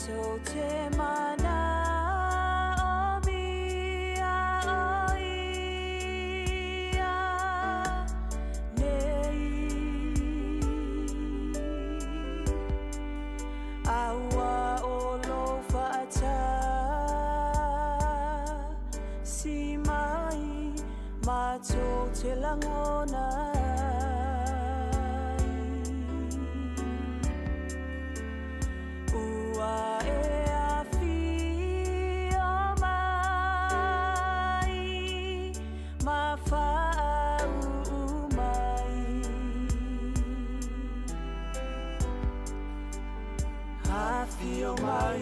Mato te mana o mia o ia nei aua o lo fa'ata si mai mato te langona Feel my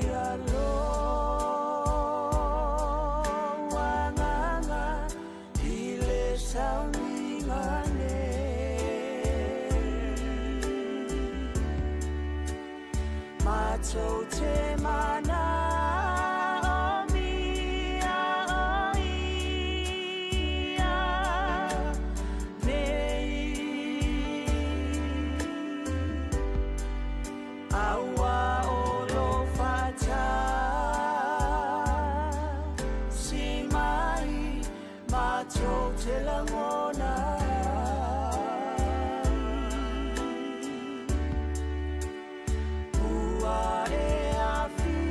alone wanganga ile sauningane mato te mana o mia o ia nei aua si mai mato te langona ua e afi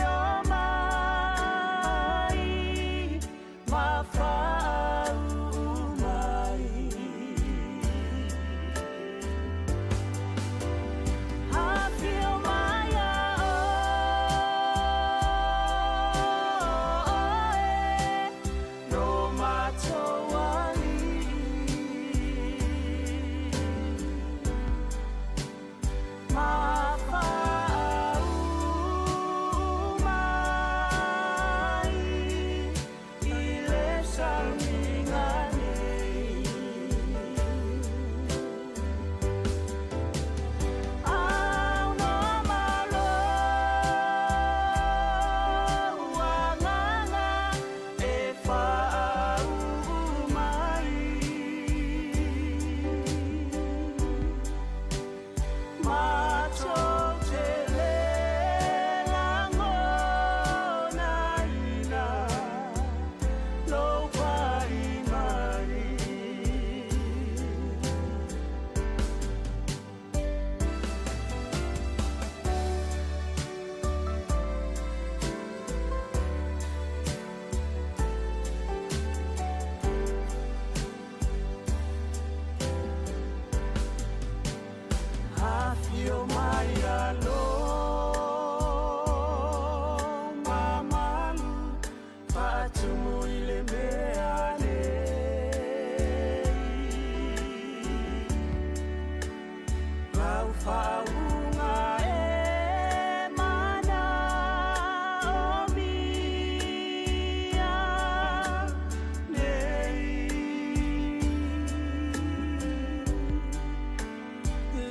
o mai mawhau mai afi o mai Feel my alone mamalu fatumu ile meane lau faunga e mana o mia nei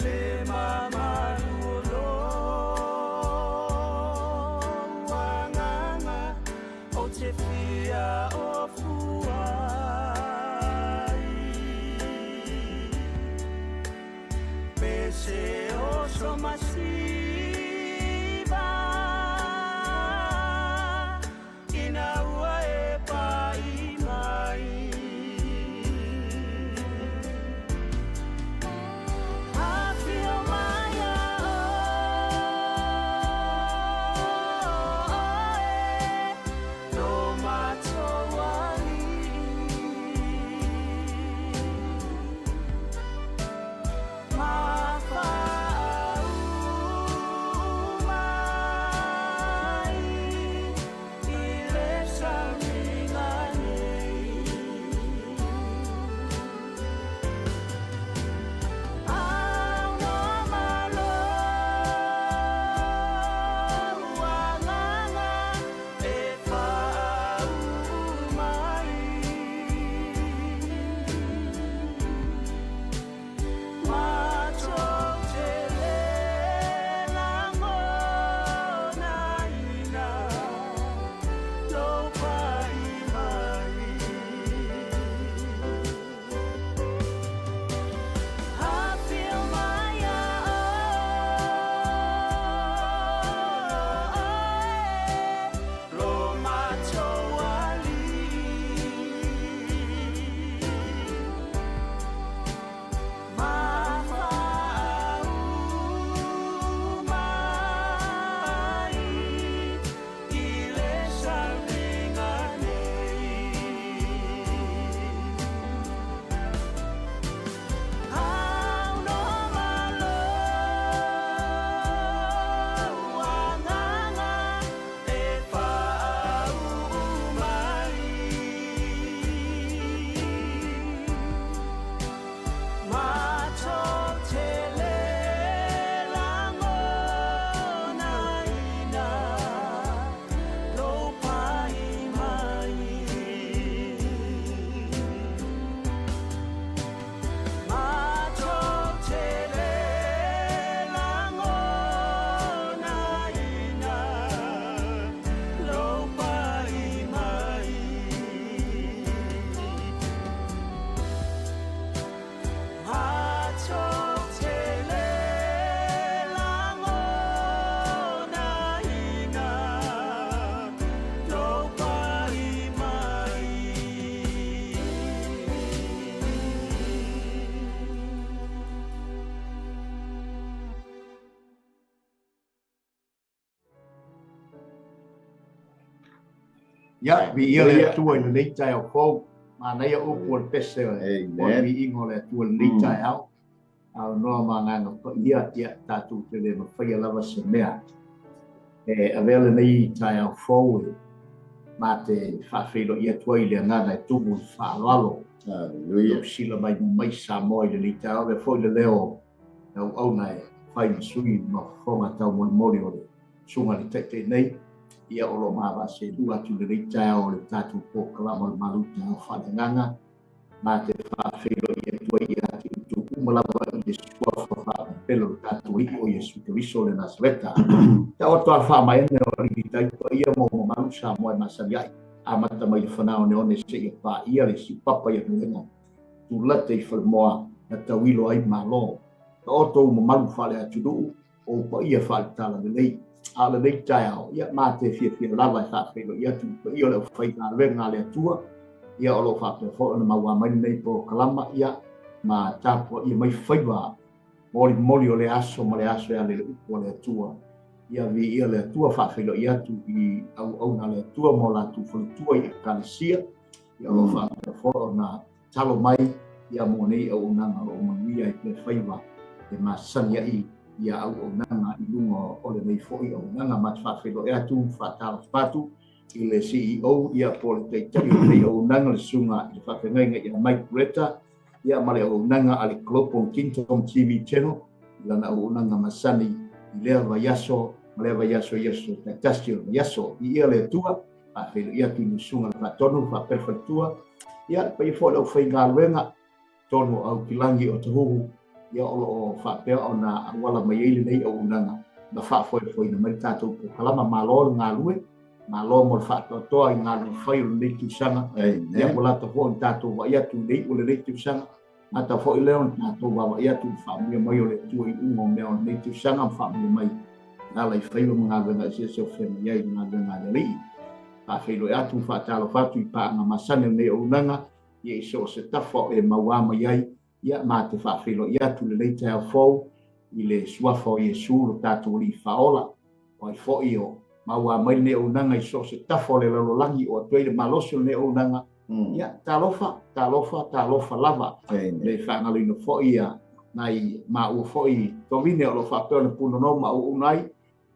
le mama te fia o fuai Pese o somasiva Ina ua e pai mai Afio mai Ya vi ia le tua le nei tai au fo ma nei o por pese o vi ingo le tua nei tai au no ma nga ko ia tatu te le ma fai lava se mea avele nei tai au fo ma te whawhiro ia tua i le ngana e tumu whaalalo Hallelujah. Sila mai sa moi le nei tai au le fo le leo au nai fai sui ma fonga tau mori o le sunga le te nei ia olo mawa se dua tu le rita o le tatu po kalama le maluta o whanenganga ma te whawhiro ia tua ia tu umalawa i le sua whawa pelo le tatu i o Yesu Keriso le Nasareta ta o toa wha mai ene o rita i tua ia mo malu sa moe masari ai a mata mai le whanao ne one se ia pa ia le si papa ia nuenga tu late i whalmoa na tawilo ai malo ta o tau malu whale atu duu o pa ia whale tala le lei ala nei tai au ia mate fia lava fa felo ia tu ia le fai na venga le tua ia o lo fa pe fo na maua mai nei po kalama ia ma tapo ia mai faiva moli o le aso ma le aso ia le o le tua ia vi ia le tua fa felo ia tu i au na le tua mo la tu fo tua ia kalesia ia lo fa pe fo na talo mai ia mo nei au na o ia pe faiva e ma sania ia au nanga i lungo o le nei foi o nanga mat whawhelo e atu whatala whatu i le CEO ia po le teitari o nei o nanga le sunga i le whawhengainga i le Mike Bretta ia male o nanga ale Klopon Kingdom TV channel lana o nanga masani i lea vaiaso yeso taktastio yaso i ia le tua whawhelo ia tu ni sunga le whatonu whapewhatua ia pa i fo le o whainga luenga tonu au kilangi o te huhu ia o whapea o na wala mai eile nei o unanga na whawhoi na mai tātou po kalama malo ngā lue malo mo whatotoa i ngā lue whai o nei tusanga ia mo lata ho tātou wa ia tu nei o le nei tusanga na ta fo i leo tātou wa ia tu whamia mai o le tua i ungo mea o nei tusanga whamia mai ngā lai whai o mga wenga i se o whema iai ngā wenga le rei whawhelo e atu whatalo whatu i pā ngā masane nei o unanga ia i so se tawha e mawama iai ia ma te whawhelo ia tu le leite au fau i le suafa o Yesu lo tātou li whaola o i fo i o maua mai ne o nanga i so se tafo le lalolangi o atuei le malosio ne o nanga ia talofa lava le whangalo ino fo i a nai ma ua fo i tovine o lo whapeo na puno no ma u unai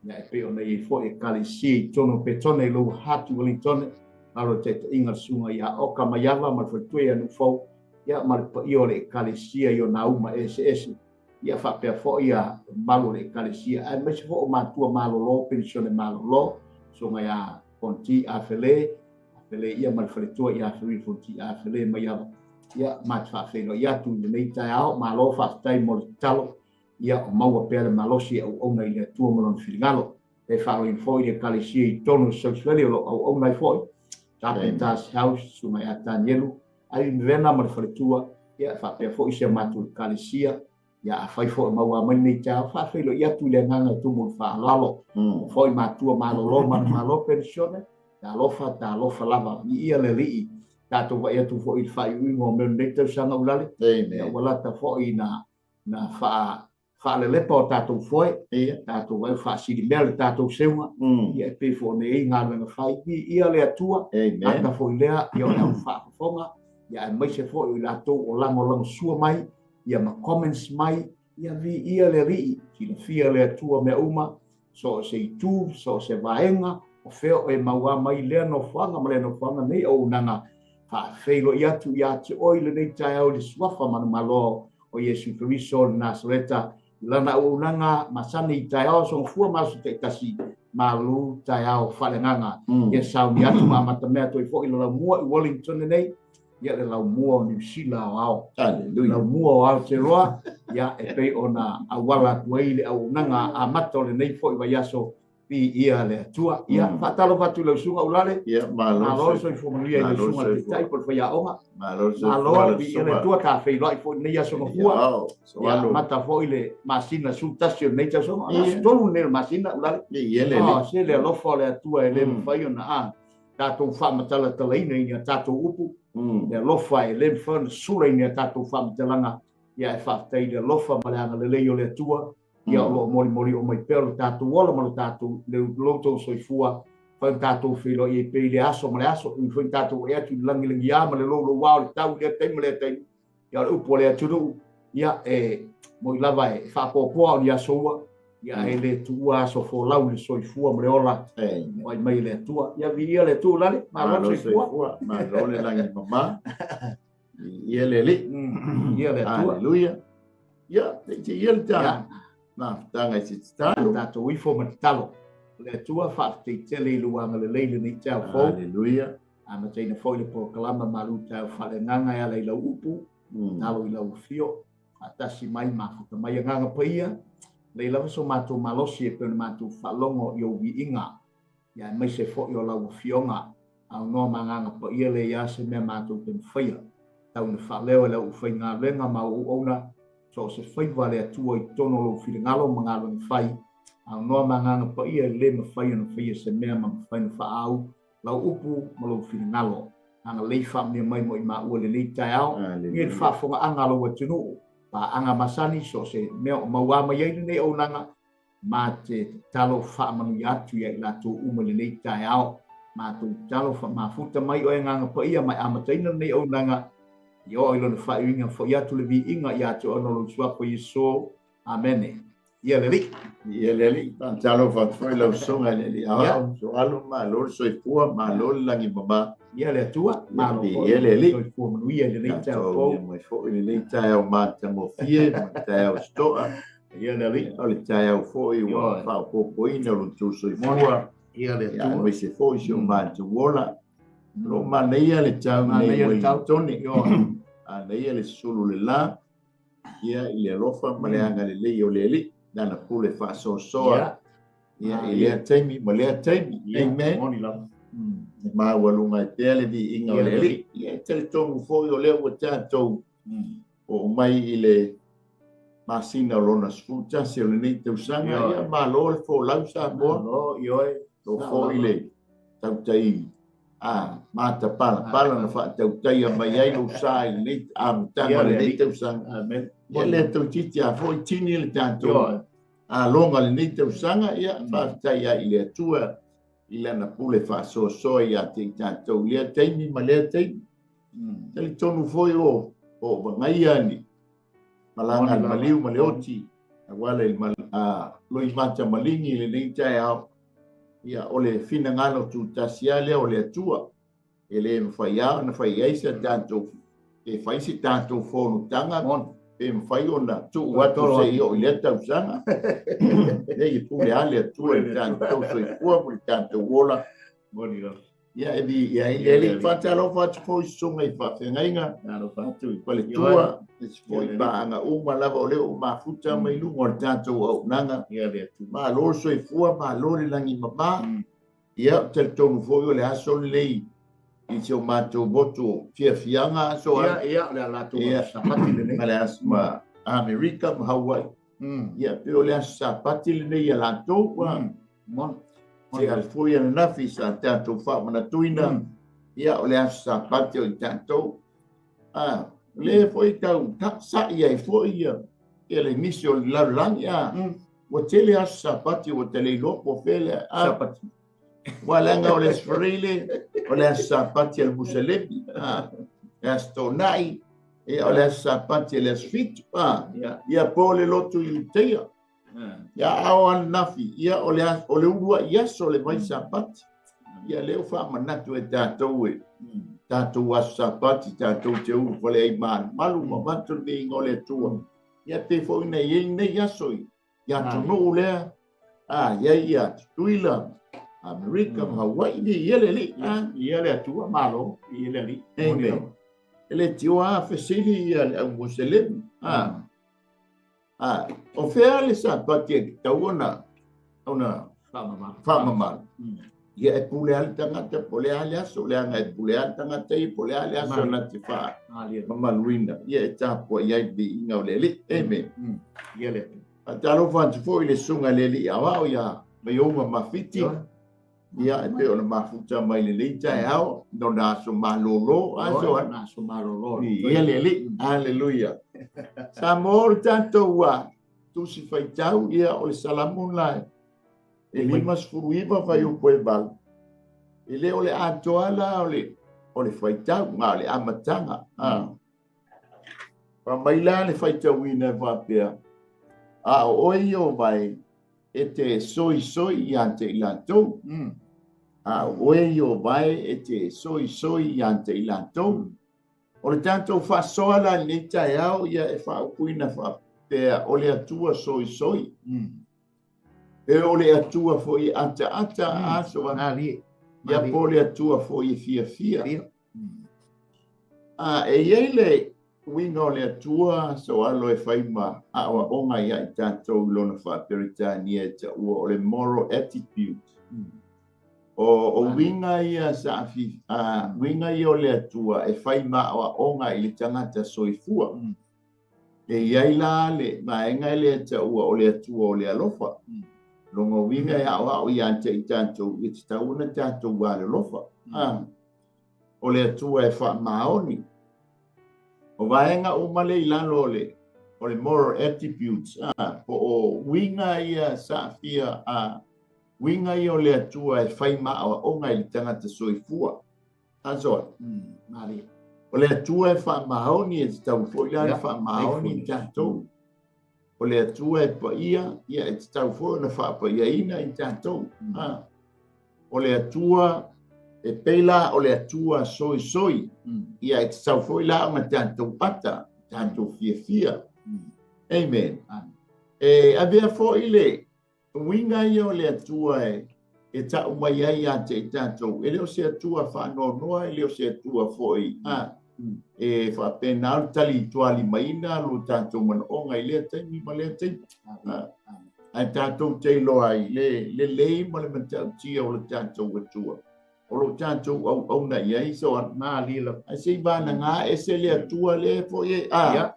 ia e peo na i fo i kalisi i tono petone i lo hatu wali tone alo te inga sunga ia oka maiava ma whaitue anu fau ia malpa i o le kalesia i o nauma ese ia whapea fo ia malo le kalesia ai mese fo o matua malolo pensione malolo so ngai a konti a fele ia malfaletua ia fele konti a fele mai ia mat whawhelo ia tu nei tai au malo whaftai mo talo ia o maua pea le malosi au au nei le tua molon filingalo e whao i fo i le kalesia i tonu sausveli o au nei fo i tapentas house so mai a tanielu ai vena ma le tua ia fa pe fo ise matu kalesia ia fai fo maua mai nei ta fa felo ia tu le nganga tu mo fa lalo fo i matu malolo malo pensione ta lofa lava ia le ri ta to ia tu fo i fai u mo me nei te sanga ulale ia wala ta fo i na fa le lepo ta to foi ta to vai fa si di mel ta to seuma ia pe fo nei nganga fai ia le atua ta fo ia ia fa fonga ia mai se fo i lato o lango sua mai ia ma comments mai ia vi ia le ri ki le fia le tua me uma so se tu so se vaenga o feo e maua mai le no fanga nei o nanga fa felo ia tu ia te oile nei tai au le swafa malo o Yesu Keriso Nasareta lana o nanga masani tai au so fua masu te tasi malu tai au falenganga ia sau mi atu mata mea to i fo i la mua i Wellington nei ia le lau mua o New Zealand au lau mua o Aotearoa ia e pei ona awala tuaile au nanga a mato le nei fo i vaiaso pi ia le atua ia fatalo fatu le sunga ulale ia malo so i fo malia le sunga te tai por fai onga malo pi ia le tua ka fei lai fo nei aso fua ia mata fo ile masina su tasio nei taso tolu ne masina ulale ia le se le lo fo le atua e le fai ona a tatou fa matala talaina i tatou upu le lofa e le fon sura i tatou fa matalanga ia e fa tai le lofa malanga le leio le tua ia lo mori o mai pero tatou wala mo tatou le loto soifua Whai tātou whilo i e pei le aso, ma le aso, i whai tātou e atu langi a, ma le lo wau, le tau, le tei, ma le tei. Ia le upo le atunu, ia e mo i lava e whapopoa o ni aso ua, ia e le tua aso fo lau le soifua ma le ola, mai mai le atua. Ia vi ia le tua lale, ma lo soifua. Ma lo le langi mama, ia le li, ia le atua. Aleluia. Ia, te ia le tā, na tanga i si talo. Tātou ifo ma talo. Le tua fa te tele luanga le leile ni tau fo. Aleluia. Ama te ina foi le proklama malu tau fale nganga ya le lau upu. Talo i lau fio. Atasi mai mafuta mai nganga paia. Le lava so matu malosi e pena matu falongo i o inga. Ya mai se fo i o lau fionga. Au no manganga paia le ya se mea matu ten faia. Tau na faleo le u fai ngā lenga ma u ona. So se fai vale atua i tono lo filingalo mangalo ni fai. Ang noa manganga pa ia le mawhai ana whaia se mea ma mawhai na whaau lau upu ma lau whiringalo anga lei whamia mai mo i maa ua le lei tai au ia le whaafonga anga lau atunu pa anga masani so se mea o maua mai ai nei au nanga ma te talo whaamanu i atu ia i lato uma le lei tai au ma tu talo mafuta mai o e nganga pa ia mai amataina nei au nanga i o ilo na whaiwinga fo i atu le vi inga i atu ono lo suapo i so amene. Ia leli. Ia leli. Talo foi lau songa leli. Awa, so alo ma lor soifua, ma lor langi mama. Ia le atua. Ma lo ia leli. Soifua manuia le lei tau fo. Ia mai fo i le lei tau ma tamofie, ma tau stoa. Ia leli. O le tau fo i wa whao popoina lo tu soifua. Ia le Ia atua. mai se fo i si o ma tu wola. Lo ma neia le tau nei wei toni. A neia le sulu le la. Ia i le rofa ma le anga le lei o le li. Nana pule fa so soa. Ia i lea taimi, ma lea taimi. Amen. Moni lava. Ma walunga i tele di inga o le li. Ia tele tongu foi o lea wa tātou. O mai i le masina o lona sfuta se o le nei te usanga. Ia ma lo le fo lau sa moa. Lo, ioe. Lo fo i le tau tai. Mata pala. Pala na fa tau tai a mai ai no sa i le nei. Tama le nei te usanga. Amen. Ia le tau titi a foi tini le tātou. A longa le nei te usanga. Ia whaatai a i le atua. I le na pule wha so i a te tātou. Lea teimi ma lea teimi. Tali tonu foi o wangai ani. Malanga maliu ma le oti. A wale loi mata malingi le nei tai au. Ia o le fina ngano tu tasia lea o le atua. E le mwhai au na whai eisa tātou. E whaisi tātou whonu tanga. E mwhai o na tu watu se i o i le tau sanga. E i pule ale atua i tātou so i kua mo i tātou wola. Moni lava. Ia e vi ia i le whatalo whatu fo i sunga i whawhengainga. Naro whatu i Pale tua. E si fo i paanga uma lava o leo mafuta mai lungo o tātou au nanga. Ia le atu. Ma lor so i fua, ma lor i langi mama. Ia tel tonu fo i o le aso lei. I se o mātou boto fia fianga so Ia le alato sapati le nei. ma le aso ma Amerika ma Hawaii. Ia pe o le aso sapati le nei a lato. Mon. Se al foi ana nafi sa tātou wha mana tuina. Ia o le aso sapati o i tātou. Le foi tau sa ia i foi ia. Ia le nisi o le larulangi. Wa tele aso sapati o tele lopo fele. Sapati. Walanga o le sferile, o le sapati al musalepi, astonai, e o le sapati al asfit, ia po le lotu i teia, ia ao an nafi, ia o le urua iaso le mai sapati, ia leo wha manatu e tātou e, tātou aso sapati, tātou te uru whale ai malu ma mantu me ingo le tua, ia te fo ina nei asoi, ia tunu lea, ia tuila, Amerika, Hawaii, ia le li. Ia le atua malo, ia le li. Amen. Ele tio a fesili ia le au moselem. O fea le sa pati tau ona whamamara. Ia e pule ale tangata, pole ale aso, le anga e pule ale tangata i, pole ale aso na te wha. Mamaluina. Ia e tāpua ia i di inga o le li. Amen. Ia le. A talo whantu fo i le sunga le li awao ia mai oma mawhiti. Ia e pe ona mafuta mai le leita e au, no naso malolo, aso naso malolo. Ia le li, aleluia. Sa mor tanto wa, tu si fai tau, ia o le salamun lai. E limas furuiva vai o koe bal. Ele ole atoa la ole faitau ma le amatanga. Pa mai la le faitau ina vapea. A oi o vai e te soi i ante i lantou. A oi o vai e te soi i ante i lantou. O le tanto whasoa la ni tai au ia e whaupuina whapea o le atua soi. E o le atua fo i ata aso Nari. ia po le atua fo i fia. E iei le winga o le atua so alo e whaima a o onga ia i tātou lona whaperitania e ta ua o le moral attitude. O winga ia sa afi, winga ia o le atua e whaima o onga i le tangata soifua. E iei la le maenga i le ta ua o le atua o le alofa. Longa winga ia o i ante i tātou i te tauna tātou wa le lofa. O le atua e wha maoni. O vaenga umale i lalo o le moral attributes. Po o winga ia sa fia winga ia o le atua e whaima o onga i le tangata soifua. Ansoa. Nari. O le atua e wha maoni e te tau foila e wha maoni i tātou. O le atua e pa ia e te tau foila na wha pa ia ina i tātou. O le atua e peila o le atua soi. Ia e te tau foila o na tātou pata, tātou fia. Amen. E avea fo ile winga ia o le atua e ta umai ai ate i tātou. E leo se atua whanonoa, e leo se atua foi. E whapena au tali tuali maina, lo tātou manonga i lea taimi, ma lea taimi. Ai tātou te loa ai, le lei ma le matau tia o le tātou atua. O lo tātou au na iei, so Nā lila. a se vana ngā e se le atua le fo e ia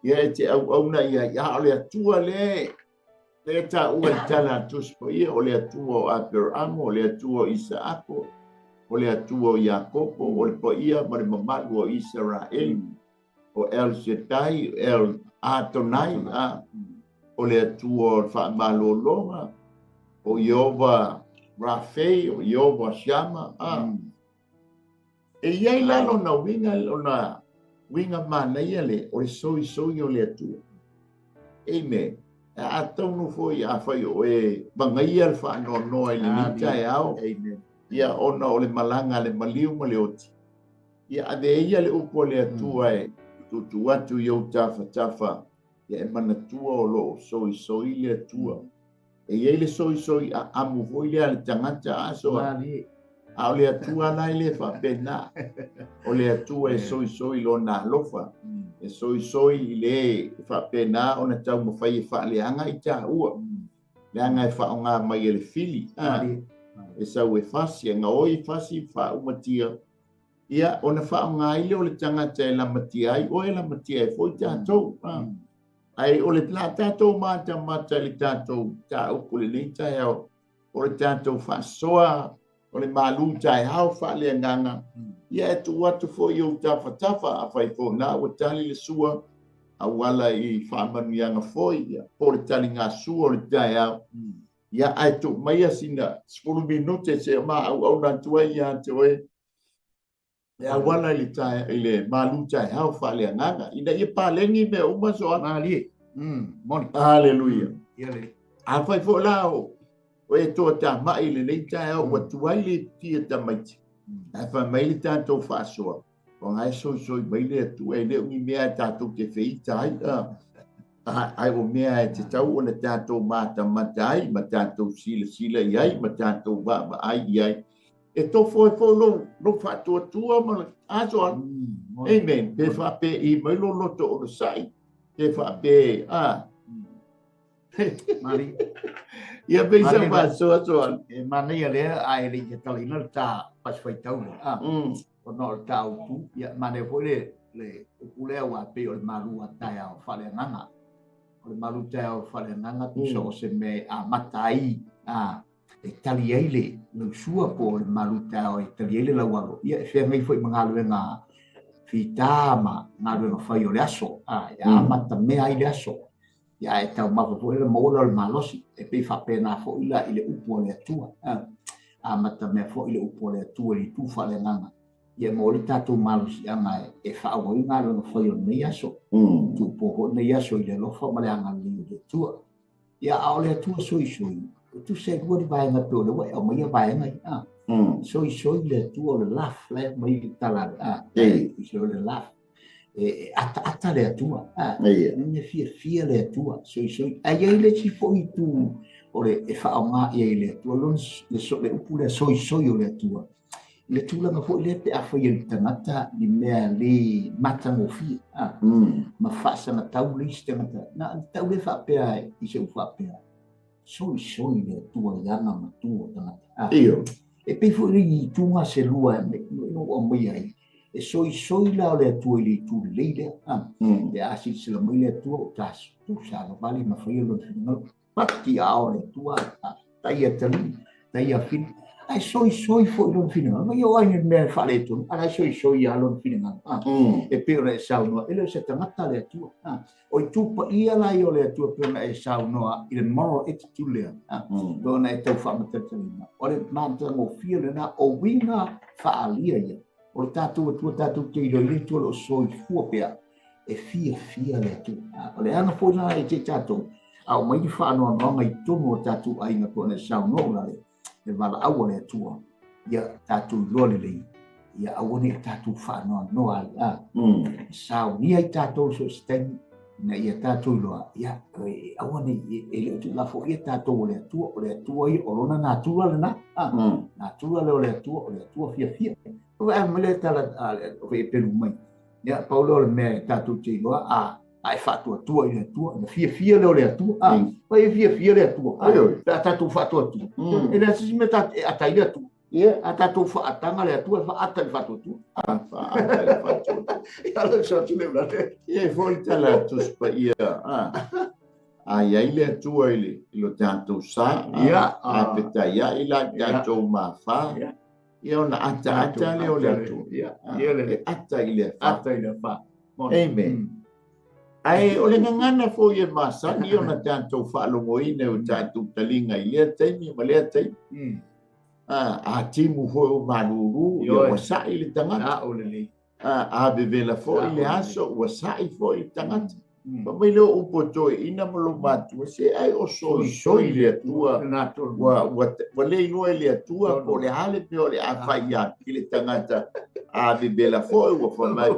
e te au na iei, o le atua le ta ua tala tuspo ia, o le atua o Abraham, o le atua o Isaako, o le atua o Iakopo, o le po ia ma le mamalu o Israel, o El Shaddai, El Adonai, o le atua o whaamalolonga, o Yehova Rafe, o Yehova Shama. E iai lalo na winga mana ia le, o le soi o le atua. Amen. A taunu foi a fai o e bangaia le whaanonoa i le nita e au. Ia ona o le malanga le maliu ma le oti. Ia ade ia le upo le atua e tutu atu iau tafa. Ia e manatua o lo soi le atua. E iei le soi a amu foi le ale tangata aso. A o le atua lai le whapena. O le atua e soi lo na lofa. E soi le whapena o na tau mawhai e whaaleanga i tā ua. Leanga e whaonga mai e le fili. E sau e whasi, ngā oi whasi whaumatia. Ia, o na whaonga i le o le tangata e lamatia ai, o e lamatia e foi tātou. Ai, o le tātou mata le tātou tā upu le nita e au. O le tātou whasoa, o le malu tai hau whaaleanganga. Ia e tu watu fo i o tafa a whai fo nā wa tali le sua a wala i whaamanuianga foi. Po le tali ngā sua o le tai au. Ia ai tu mai asina 10 minute se ma au na tua ia te oe. Ia wala i le malu tai hau whaaleanganga. Ina ia pālengi me uma soa. Nali. Moni. Hallelujah. Ia le. A whai fo lao. O e tō tā mai le nei tai au wa tuai le tia ta maiti. A wha mai le tātou whasoa. O ngai soi mai le atu e le ungi mea tātou te wheitai. Ai o mea e te tau o na tātou mata ai, ma tātou sila iai, ma tātou wa ai iai. E tō fo lo whātua ma asoa. Amen. Pe whape i mai lo loto o na sai. Pe whape, Mari. Ia beisa whasoa. E mana ia lea ai le ia talina le tā paswhaitau le. O no le tā upu. Ia mana e fo le upulea wa pe o le maru a tai au whaaleanganga. O le maru tai au whaaleanganga tusa o se me a matai. E tali ei le sua po o le maru tai au e tali ei le laualo. Ia e whea ngai fo i mangalu e ngā whita ma ngā ruenga whai o le aso. Ia mata mea i le aso. Ia e tau mafa fo le maola o le malosi. E pei whapena fo ila i le upu o le atua. amata me fo ile upo le tu le tu fa le nganga ia mo le tatu malu si anga e fa o inga lo no foi ne yaso tu po ne yaso ile lo fa male anga le tu ia au le tu soi tu se go di vai nga to le wa o mai vai nga soi le tu o le laf le mai tala so le laf ata le tua ne fia le tua soi ai le ci foi tu ore e fa nga e le tua lon le so le upule soi o le tua le tula nga foi le pe a foi le tangata ni mea le mata mo fi ma fa sa na tau le stengata na tau le fa pe ai i se fa pe soi le tua ya na ma tua tangata e pe foi tu nga se lua no o mai ai e soi la le tua le tu le le asi se la mai le tua tas tu sa la vale ma foi lo no pati a le tua tai a tali tai a fin ai soi foi lo fino ma io ai me fa le tu ai soi a lo fino e per e sa no e le se tangata le tua o tu pa ia la io le tua per e sa no il moral attitude le dona e tau fa mata tali o le manta mo fio na o winga fa alia ia o tatu te ilo lito lo soi fua pea e fia le tu o le ana po na e te tatu au mai fa no mai tomo tatu ai na kone sa no la le vala au le tua ia tatu lo le ia au ni tatu fa no ala sa ni ai tatu so sten na ia tatu lo ia au ni e tu la fo ia tatu le tua i orona natural na natural le tua fia o e mele tala o e pelu mai ya paulo le me tatu te lo ai fatu tua i tua na fia le tua vai fia le tua tatu fatu tua e na si meta atai le tua ia tatu fa atanga le tua fa atai fatu tua fa atai le fatu ia lo so tu le blate e foi tala tu spa ia ai le tua ile lo tanto sa a peta ia ila tanto ma fa ia ona ata le o le tu ia le ata ile fa amen ai o le ngana fo ia masa ni ona tanto fa lo moine o tanto talinga ia taimi ma le tai a timu fo o maluru ia sa ile tangata o le a bevela fo ile aso o sa i fo ile tangata ma mai le o poto ina mo lo matu se ai o soi le tua wa le no le tua o le hale pe o le afaia ile tangata a bevela fo o fo mai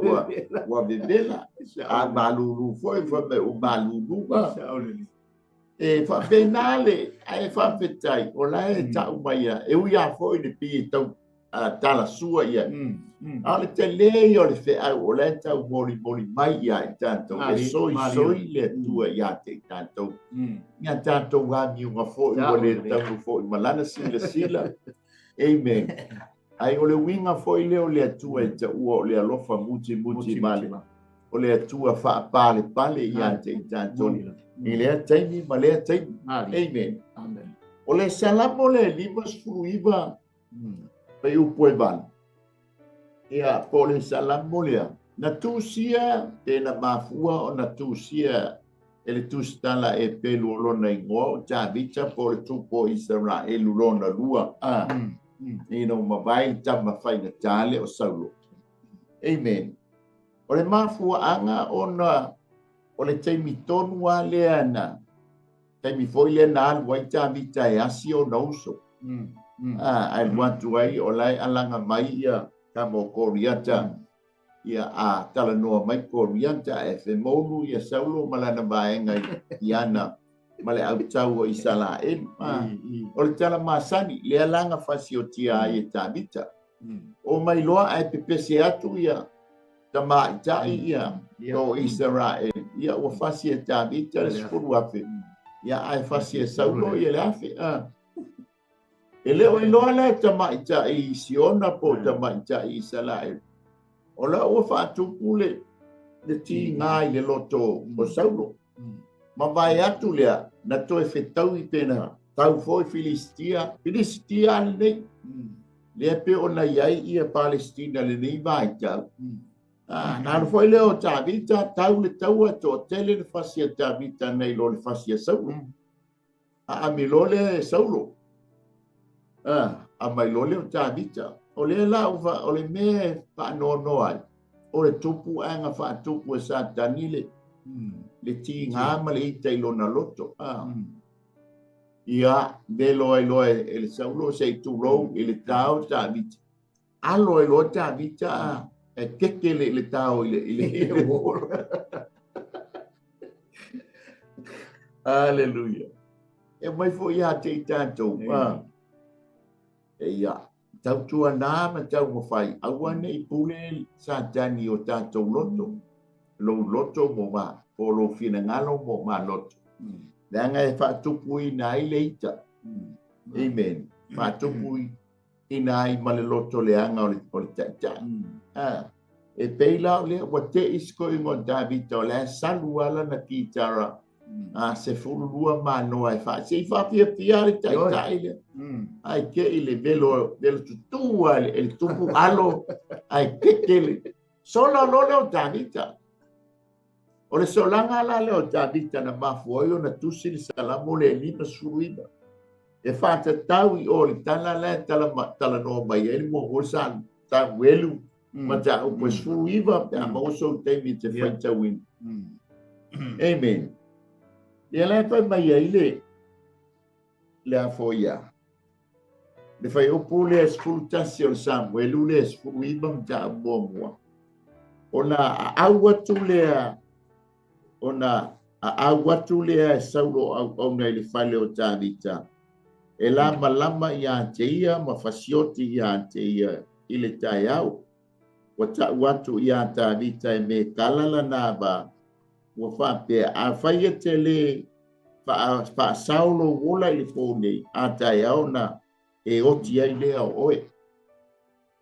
wa bevela a maluru fo mai o maluru e fa penale ai fa petai o la e ta umaia e uia fo i pi tau tala sua ia ale te le o le fe o le tau moli mai ia tanto e soi le tua ia te tanto ia tanto wa mi una fo o le tau fo malana sila amen ai o le winga fo i le o le tua e te o le alofa muti mali o le tua fa pale ia te tanto ni le taimi ma le taimi amen o le salamo le limas fruiva pe u poevan ia po le salamo le na tusia te na mafua o na tusia ele tustala e pelu lona ingo ta vicha po le tupo Israel lona lua ni no mabai tama faina tale o saulo amen o le mafua anga ona o le taimi tonu a leana taimi foi leana alu ai ta vita e asi o nauso ai watu ai o lai alanga mai ia kamo koriata ia a tala noa mai koriata e fe molu ia saulo malana baenga iana male au tau o Israel o le tala masani le alanga fasiotia ai ta vita o mai loa ai pepese atu ia tama itai ia o Israel ia o fasia ta vita le skuru afe ia ai fasia saulo ia le afe ele o loa le tama itai siona po tama itai Israel o la o fa tupule le ti ngai le loto o saulo ma vai atu le na to e fetau i pena tau foi Filistia le le pe ona iai ia Palestina le nei vai tau na foi le o tavita tau le tau to tele le fasia tavita nei lo le fasia saulo a mi lo le saulo a mai lo leo tāwita. O le la uwa, o le me pa no ai. O le tupu anga wha tupu e sa tanile. Le ti ngā ma le ita ilo na loto. Ia, de loe, ele saulo se tūrou, ele tau tāwita. Alo e lo tāwita, e keke le tau ile wolo. Hallelujah. E mai fo ia te i tātou. E ia, tau tua nā ma tau mawhai. Awane i pule sa tani o tātou loto. Lo loto mo ma. O lo fina ngalo mo ma loto. Nanga e whaatupui nā i leita. Amen. Whaatupui i nā i male loto le anga o le tata. E peila o le wa te isko i ngon Davita o le salu ala na ki tara. Se fulua manoa e fa se fa pia le tai le ai ke ile velo tutua el tupu alo ai ke le solo lo Davita o le solanga la le Davita na mafuoio na tusi le salamo le lima suruiba e fa tau i o le tala le tala no mai el mo osan ta welu ma ta o suruiba a mo so te mi te fa win amen. Ia lai pai mai ai le afoia. Le fai opu le esfulu tasi o Samuelu le esfulu iba mta mua. Ona awatu lea, ona awatu lea saulo au nei le fai leo Davita. E lama ia te ia, ma fasioti ia te ia i le tai au. Wata watu ia Davita e me kalala na ba. Wa fa pe a faia tele fa saulo wola i fone a tai ona e oti ai le oe.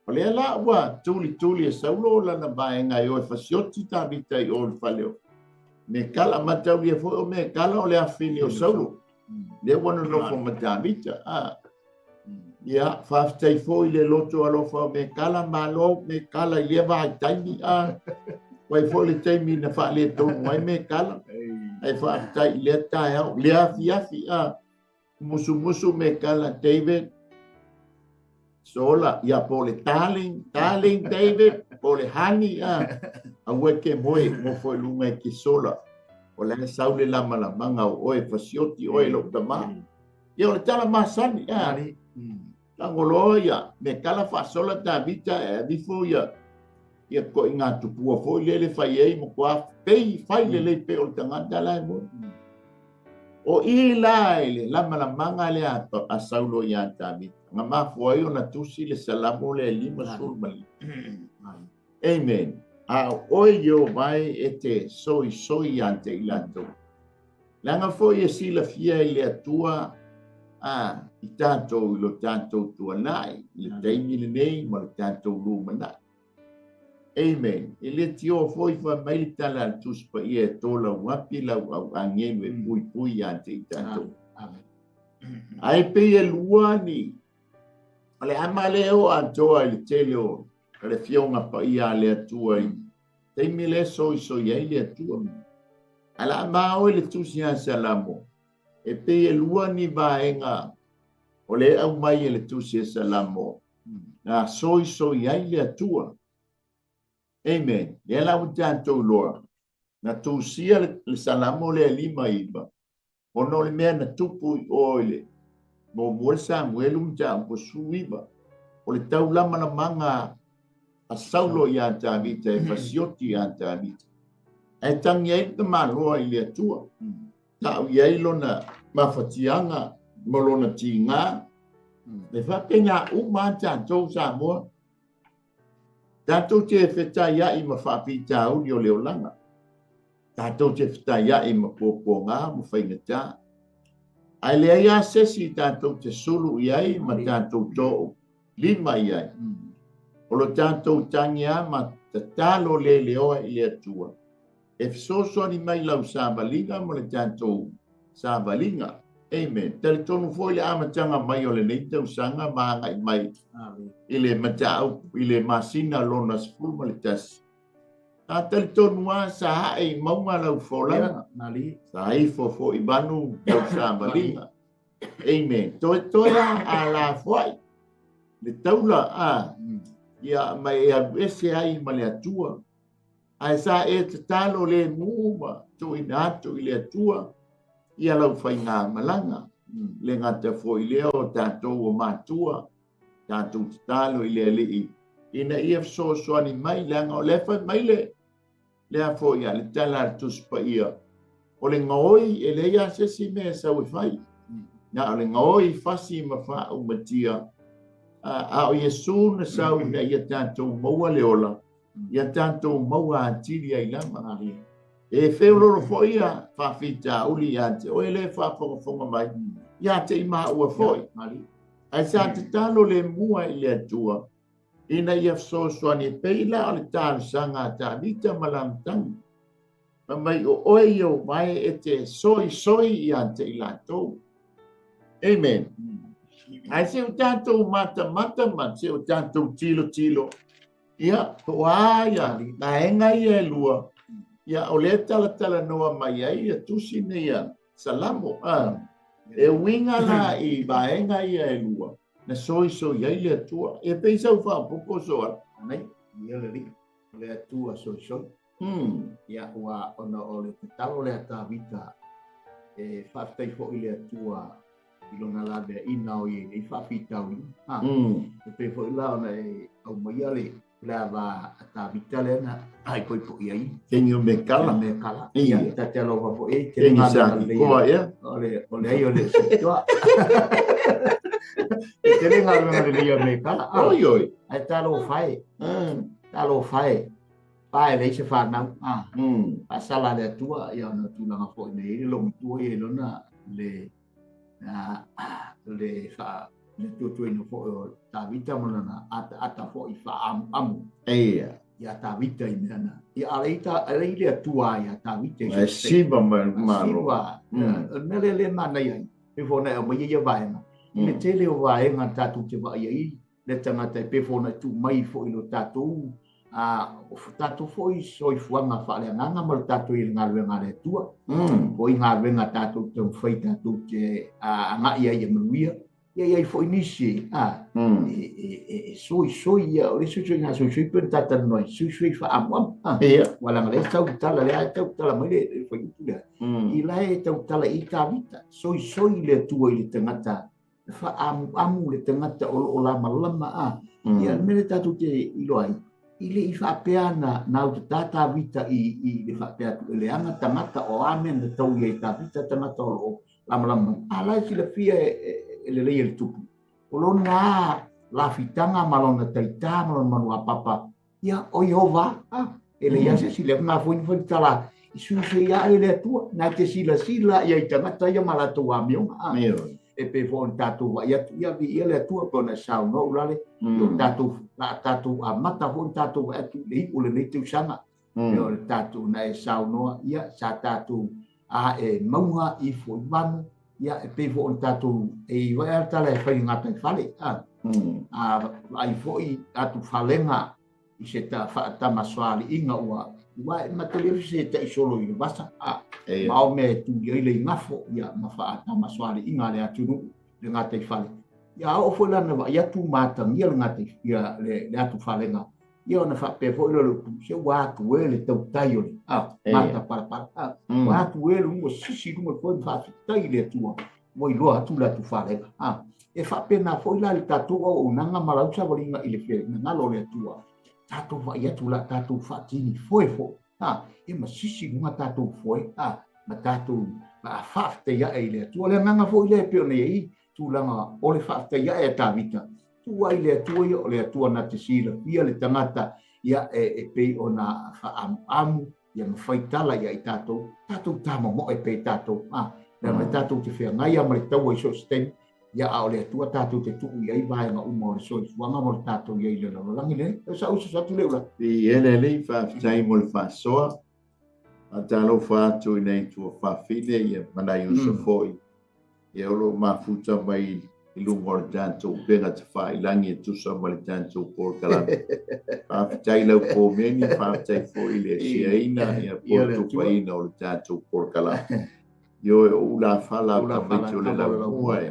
Ole la wa tuli e saulo la na ba nga yo fa sioti Davita i ol faleo. Me kala matau ia fo me kala ole afini o saulo. Le wana no fo Davita ia fa tai fo i le loto alo fa me kala malo me kala ia va taimi Wai fole te mi na fa le to mai me kala ai fa tai le tai au le afi musu me kala David sola ia pole darling David pole hani a weke mo foi lunga ki sola o le saule la manga o e fasioti o e lo tama ia o tala masani la ngoloia me kala fa sola Davita e bifo ia ko inga tupua foi le fai ei mo kwa pei fai le pe o tangata la mo o ila ile la manga le a saulo ia Davita nga ma foi ona tusi le salamo le lima sulmali amen a oi yo mai ete soi ante ilato langa foi e sila fia ile atua i tanto lo tanto tua nai le teimi le nei ma le tanto luma nai amen. Ele tio foi fa mai tala tus pa ia tola wapi la angelu e pui ante tanto. Amen. Ai pe e luani. Ale amale o antoa il telio. Ale fionga pa ia le tua. Te mile so ia le tua. Ala ma o le tusia salamo. E pe e luani vaenga. Ole au mai le tusia salamo. Na so ia le tua. Amen. Le la utanto loa. Na tu sia le salamo le lima iba. Ono le mea na tupu oile. Mo Samuelu mta po suiba. O le tau lama na manga a saulo ia Davita e fasioti ia Davita. E tangi ai te maloa i le atua. Tau iai lona mawhatianga mo lona tinga. Le whapenga uma tantou Samoa. Tātou te whetai ai ma whapita au ni o leo langa. Tātou te whetai ai ma pōpō ngā ma whaingatā. Ai lea ia sesi tātou te sulu i ai ma tātou tō lima i ai. Olo tātou tangi a ma tatalo le leoa i le atua. E fisoso ni mai lau sāvalinga mo le tātou sāvalinga. Amen. Tali tonu foi le amatanga mai o le neita usanga maanga i mai. Ile matau, ile masina lona spuma le tas. Tali tonu a sa hae maunga lau folanga. Sa hae fofo i banu lau sāvalinga. Amen. Toi a la foi. le taula ia mai ese ai ma le atua ai sa e te talo le mua tu ina tu ile atua ia lau whainga malanga le ngata fo ile o tātou o mātua tātou te talo ile alii ina ia so ni mai langa o lefa mai le a fo ia le tala tus pa ia o le ngoi e le ia se si me sa wifai na o le ngoi fasi ma fa o matia a o Yesu na sau na ia tātou maua le ola ia tātou maua atiri ai lama e whewroro fo ia whawhita uli ate o ele whawhonga mai ia te ima ua foi ai sa te talo le mua i le atua ina ia soani peila o le tālu sanga ta nita malamtang mai o oi o mai e te soi ia te ilatou amen ai se o tātou mata ma se o tātou tilo ia toa ia na enga ia lua ia o le tala noa mai ai e tusi ne ia salamo e winga la i baenga ia e lua na soi ai le tua e pensa o fa poco soa nei ia le atua soi ia ua ona o le talo le atavita e whaftai fo i le atua i lona la bea ina o i whawhitau e pe fo i la ona e au mai ale la va atavita le na ai koi po i ai tenho me kala ia te aloha po e te ngā koa ia ole ai ole se toa te le ngā le me kala oi ai talo fai pai le se fa na pasala le tua ia na tu na fo nei lo tu e lo na le fa le tu no fo ta vita mona ata fo i fa am ia ta vita ina ia ale le tua ia ta vita e siva ma le mana ia e fo na mo ia vai na le tele o vai nga tatu te vai ai le tangata pe fo na tu mai fo i lo tatu tatu foi soi fuanga fale nanga mal tatu i ngalwe ngale tua o i ngalwe nga tatu te fai tatu te nga ia manuia ia foi nisi soi ia o le soi nga soi per tata noi soi fa am wala ngale tau tala le tau tala mai le foi tu i lai tau tala i ka vita soi le tua i le tangata fa am le tangata o lama ia mele tatu te i loai ile i whapeana nau te tata vita i le whapea tu le anga tangata o amen le tau i ta vita tangata o lama alai si la fia le lei le tupu o lo nga la fitanga malona taita malona manua papa ia o Yehova ele ia se sile nga foi tala i susu ia ele tua na te sila ia i tangata ia malatu amio e pe fon tatu wa ia vi ele tua pona sau no lale tatu amata fon tatu atu le ule nei tu sanga yo tatu na sau no ia sa tatu e maunga i foi vanu ia e pe fon tatu e wa tala e fai ngata fale ai foi atu falenga i se ta maswali inga ua matele se ta solo i basta mau me tu ile ngafo ia mafa ta maswali inga le atunu le ngata fale ia o foi lana ia tu mata ia ngata ia le atu falenga ia na fa pe foi lo se wa tu ele tau taio mata para wa tu ele mo sisi mo foi fa tai le tua mo i lo atu la tu falenga e fa pena foi la tatu o nanga malau sa bolinga ile fe na lo le tua tatu va ia tu la tatu fa tini foi e ma sisi nga tatu foi ma tatu ma fa te ia ile tu le nanga foi le pe nei tu langa o le fa te ia e ta vita tu ai le tu o le tu na te sila ia le tangata ia e pe ona fa am ia ma fai tala ia i tatu tamo mo e pe tatu na ma tatu te fe ngai ma le tau i so sten ia au le tua tatu te tu ia i vai nga umo le so fuanga mo tatu ia i le lo langi le sa uso sa tu le ula i ele le fa tai mo le fa soa a talo fa tu nei tu fa fide ia mana i so foi ia lo ma futa mai i lungo tanto benga te fa i langi tu sa mo le tanto por kala fa tai lo ko meni fa tai foi le sia ina ia por tu fa ina o tanto por kala Yo ula fala ka fitu le la mua.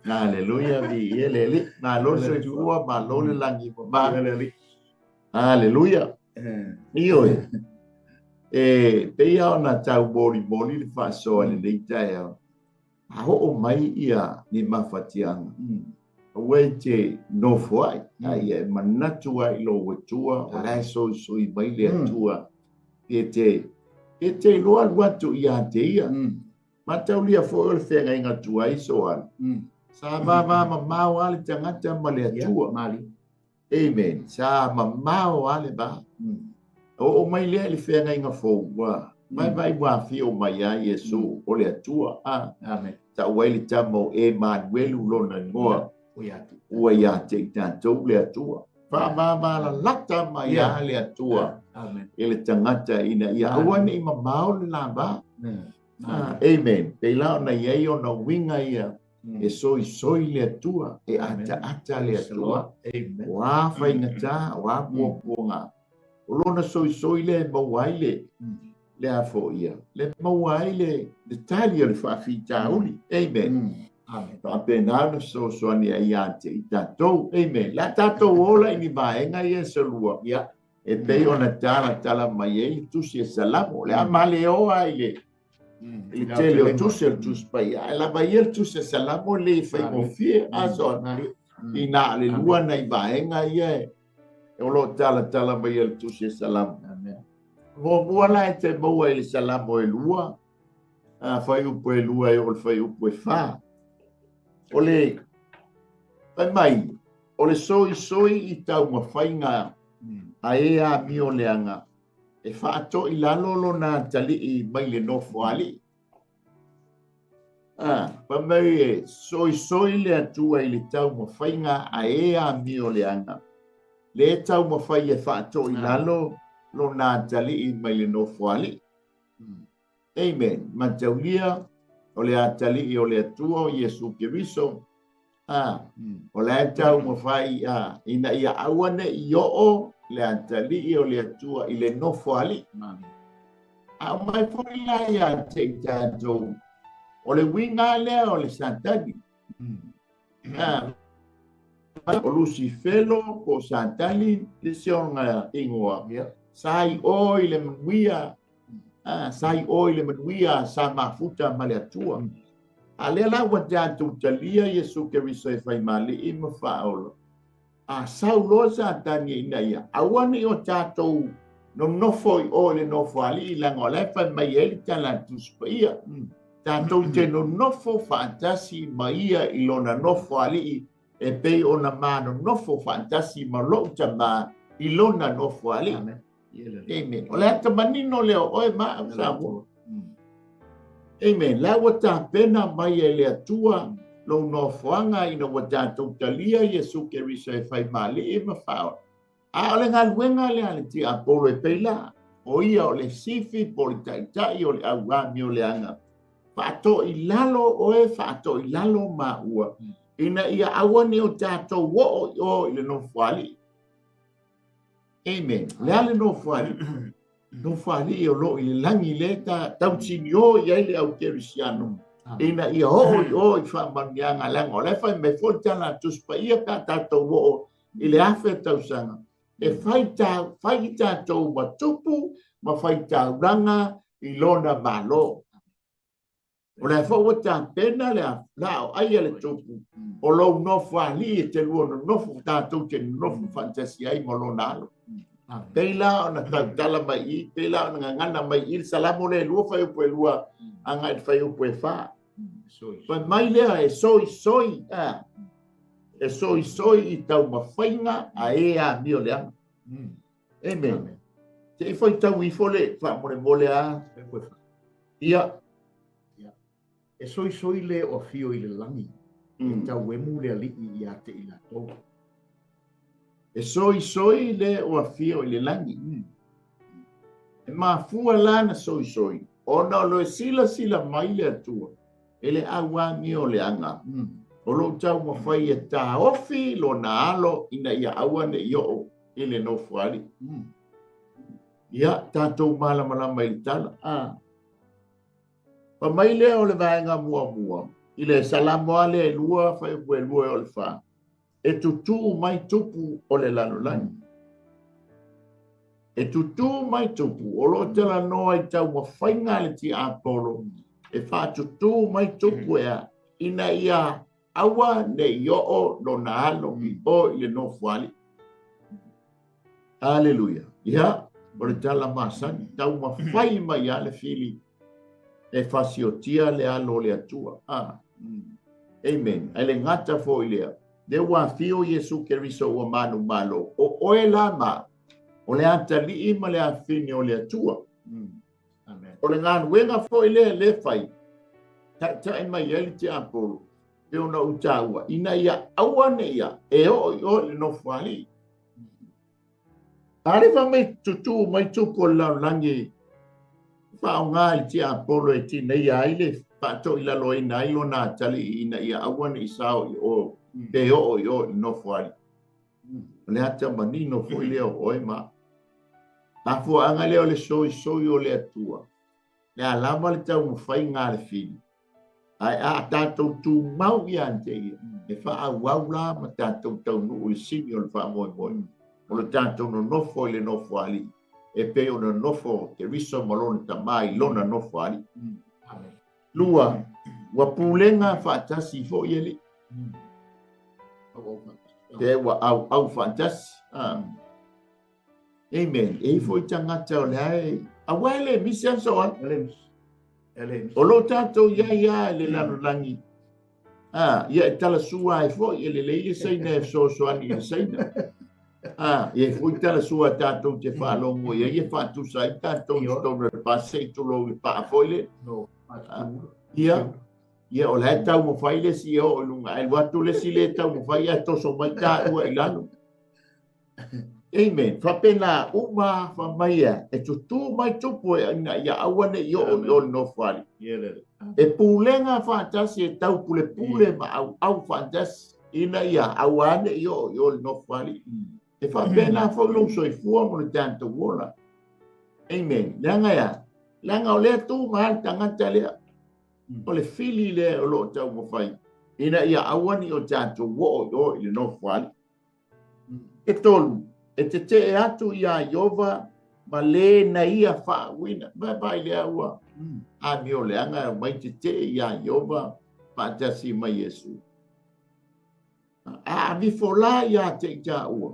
Hallelujah vi ele na lo so fua ma lo le langi ba. Hallelujah. Io pe ia na tau boli le fa so le dei a ho mai ia ni mafatianga. Wete no foi ai manatua ilo wetua ala so i mai le tua ete loa watu ia te ia matau lia fo le fenga inga tua iso al sa ma wale tangata male tua mali amen sa ma wale ba o mai le fenga inga fo wa mai wa fi o mai ya yesu o le tua amen ta wale tamo Emmanuel lona ngoa ua ia te tātou le atua. Wha la lata mai a le atua. E le tangata ina ia awane i mamao le lava. Amen. Te lao na iei o na winga ia. E soi le atua. E ata le atua. Wa whaingata, wa puapunga. O lona soi le mawai le afo ia. Le mawai le tali o le whawhita uli. Amen. Amen. So ni ayate itato. Amen. La tato ola ini baenga ye selua. Ya. E pe ona tala mai tu se salamo. Le amale o ai. Il tele tu se tu spai. La baie tu se salamo le fai mo fie azon. Ina le lua na baenga ye. E lo tala mai tu se salamo. Amen. Mo la te mo ele salamo e lua. Fai u pe lua e o fai u pe fa. Ole mai ole soi i tau mawhainga a ea mi o leanga e whaato i lalo lo na tali i mai le nofo ali pa mai e soi le atua i le tau mawhainga a ea mi o leanga le tau mawhai e whaato i lalo lo na tali i mai le nofo ali amen mataulia o le atali i o le atua o Yesu Kiriso. O le atau mo fai ina ia awane i o le atali i o le atua i le nofo ali. A mai fori la ia te tātou. O le winga lea o le santani. O Lucifelo ko santani le sionga ingoa. Sai o i le manuia. Sai oi le manuia sa mafuta male atua. Ale la wata tu talia Yesu Kiriso e fai mali i mafaolo. Saulo sa tani ina ia. Awane o tatou no nofo i o le nofo ali i lango le fai mai eli tala tu spaia. Tatou te no nofo fantasi maia i lona nofo ali e pei ona mano nofo fantasi ma lo tama i lona nofo ali. Amen. O le ata manino leo oe maa sawa. Amen. La wata pena mai e le atua lo no fuanga ina wata tautalia Yesu Kiriso e fai mali e mawhao. A ole ngā luenga le ale ti apolo e peila. O ia o le sifi po le taitai o le awami o le anga. Whaato i lalo oe whaato i lalo ma ua. Ina ia awane o tātou wo o i le no fuali. Amen. Le ale no fuali. No fuali o lo i le langi le ta tautini o i ele au kerisiano. Ina ia o i whamanianga langa. O le fai me fotana tuspa ia ka tātou o i le awhe tausanga. E fai tātou matupu ma fai tāuranga i lona malo. O le fo ta pena le lao ai le tupu. O lo no fuali e te luo no tātou te no fantasia i mo lo nalo. Peila ona tala mai, peila ona ngana mai il salamo le lua fai upo lua anga fai upo fa. Pa mai lea e soi e soi i tau mawhainga a ea mio lea. Amen. Te fai tau i fole fa mole a ia e soi le o fio i le langi. E tau e mule ali i ate i la tau. E soi le o afio i le langi. E mafua lana soi. Ona lo e sila mai le atua. E le awami o le anga. O lo tau mawhai e tā ofi lo na alo ina ia awane i o i le no fuari. ia tātou malama i tala. Pa mai lea o le vaenga mua. I le salamo ale e lua fai bue lua o le wha. E tutu mai tupu o le lanolangi. E tutu mai tupu o lo tala noa i tau ma whainga le ti Apollo. E wha tutu mai tupu ea ina ia awa ne yo no na halo i o i le no fuali. Hallelujah. Ia, o le tala masani, tau ma whai mai ale fili. E fasiotia le alo le atua. Amen. E le ngata fo i lea. De wa fio Yesu Keriso wa manu malo. O oe lama. O le anta li ima le afini o le atua. Amen. O le ngānu wenga fo i lea le fai. Ta e mai eli te Apollo. Pe ona utaua. Ina ia awane ia. E o le no fuali. Arifa mai tutu mai tupu la langi. Whaonga ti Apollo e tina ia ile pato ila lo ina ilo na tali ina ia awan isao i o te o no fuari. Le ata manino foi leo oi ma. Ta fu anga leo le soi o le atua. Le alama le tau mawhai ngā le fini. Ai a tātou tū mau i ante ia. E wha a waula ma tātou tau nu ui sini o le wha moi. O le tātou no nofo i le nofo ali. E pe o na nofo te riso malona tamai lona nofo ali. Lua, wa pulenga whaatasi fo i ele. Te wa au whaatasi. Amen. E fo i tangata o le hae. A wale misi anso an. O lo tātou ia le lano langi. Ia e tala sua e fo i ele leile seina e so ani e seina. Ia fo i tala sua tātou te whaalongo ia whaatusa i tātou stona pase i tulo i paa foile. Ia o le tau mo whaile si o lunga. E watu le si le tau mo whaia toso mai tā ua i lano. Amen. Whapena uma whamaia e tutu mai tupu e ina ia awane i o no whari. E pūlenga whaatasi e tau pule ma au whaatasi ina ia awane i o no whari. E whapena whaulong soifua mo le tānta wola. Amen. Langa ia. Langa o lea tū mahal tangata lea. O le fili lea o lo tau mo whai. Ina ia awani o tānta wo o i no whari. E tolu. E te atu ia Iova ma le na ia whaawina. Mai lea ua. A mi o leanga mai te ia Iova whaatasi mai Yesu. A mi fola ia te ita ua.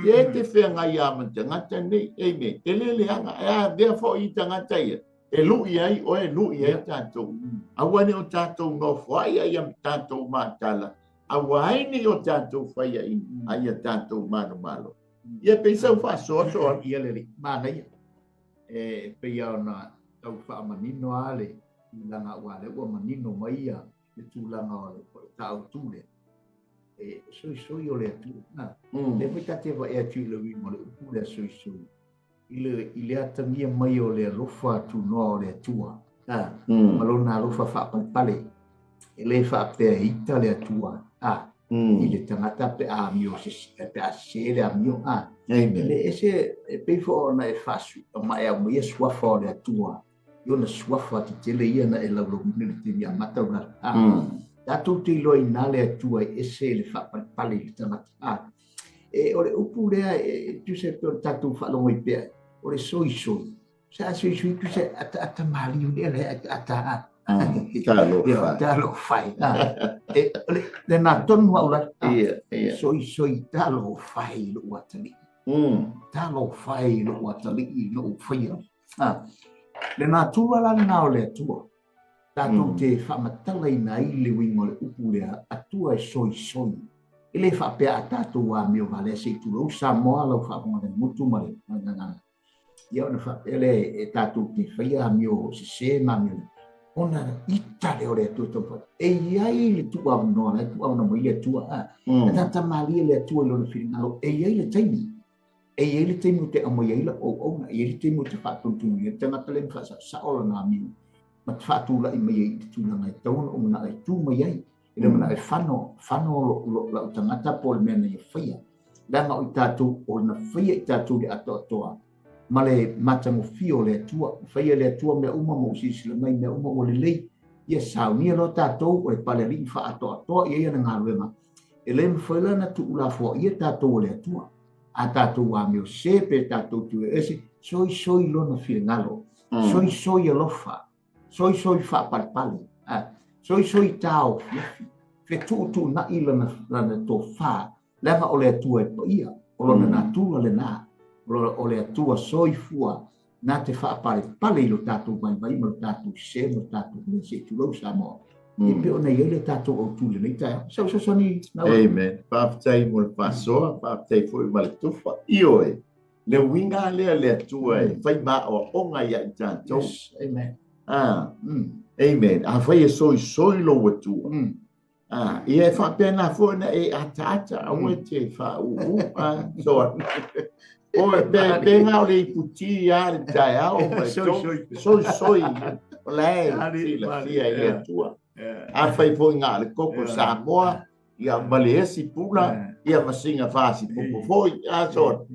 E te whenga ia man tangata nei. Amen. E le leanga. E vea fo i tangata ia. E lui ai o e lui ai tātou. Awane o tātou no whaia ia tātou mātala. Awaini o tātou whaia i aia tātou mano malo. Ia pensa o whasoa. Ia le mana ia. E peia ona tau whaamanino ale. Langa wale ua manino mai ia. E tūlanga o le tau tūle. E soi o le atu. Le wita te wa e atu le wimo le upu le soi. I le atangia mai o le rofa atu noa o le atua. Malona rofa whaapalpale. E le whaapea hita le atua. I le tangata pe a mio pe a se le a mio le ese pe fo na e fasu ma e mo ye swafa le atua yo na swafa ti tele ia na e la lo ni te mia mata una da tutti lo inale atua ese le fa pale le tangata e ore upu le tu se per tatu fa lo mo pe ore soi sa soi tu se ata mali le ata Talo fai. Le na tonu aula. Soi talo fai lo watali. Talo fai lo watali lo fai. Le na tua la na ole tua. Tato te whamatala i na i le wingo le upu lea atua e soi. I le whapea tato wa meo vale se turo sa moa lau whaponga le mutu mare. Ia ona whapea le e tato te whaia meo se ma meo. Ona ita le ore tu to e ai le tu au no le tu au no ile tu tanta mali le tu lo finalo e ai le taimi te amo ai la o na ai le taimi te fa tu ni te na tele fa sa o na mi ma fa tu la i mai tu na mai tu o na ai tu mai ai ile na e fano lo la tangata pol mena ia fia danga o tatu o na fia tatu le ato toa ma le matamofio le atua faia le atua me uma mo sisila mai me uma o le lei ia saunia lo tatou o le paleri faatoatoa ia na galuega e le mafai lana tu'ulafoa ia tatou o le atua a tatou ameo se pe tatou tue'ese soisoi lona filegalo soisoi alofa soisoi fa'apalepale soisoi taofiafi fetu'utu'una'i lana tofā lega o le atua e paia o lona natula lenā o le atua soifua na te whaapalepale i lo tātou mai ma lo tātou se ma lo tātou le se tulau sa moa i pe o nei le tātou o tūle nei tae sau sasoni amen whaafitai mo le whaasoa whaafitai fo i ma le tufa i oe le winga lea le atua e whai ma o onga ia i tātou amen amen a whai e soi lo atua ia e whaapena fo na e atata a ue te whaau so o be ngau le puti ya le tai au soi o le la fia ia tua a fai po nga le koko Samoa ia malesi pula ia masinga fasi popo foi a so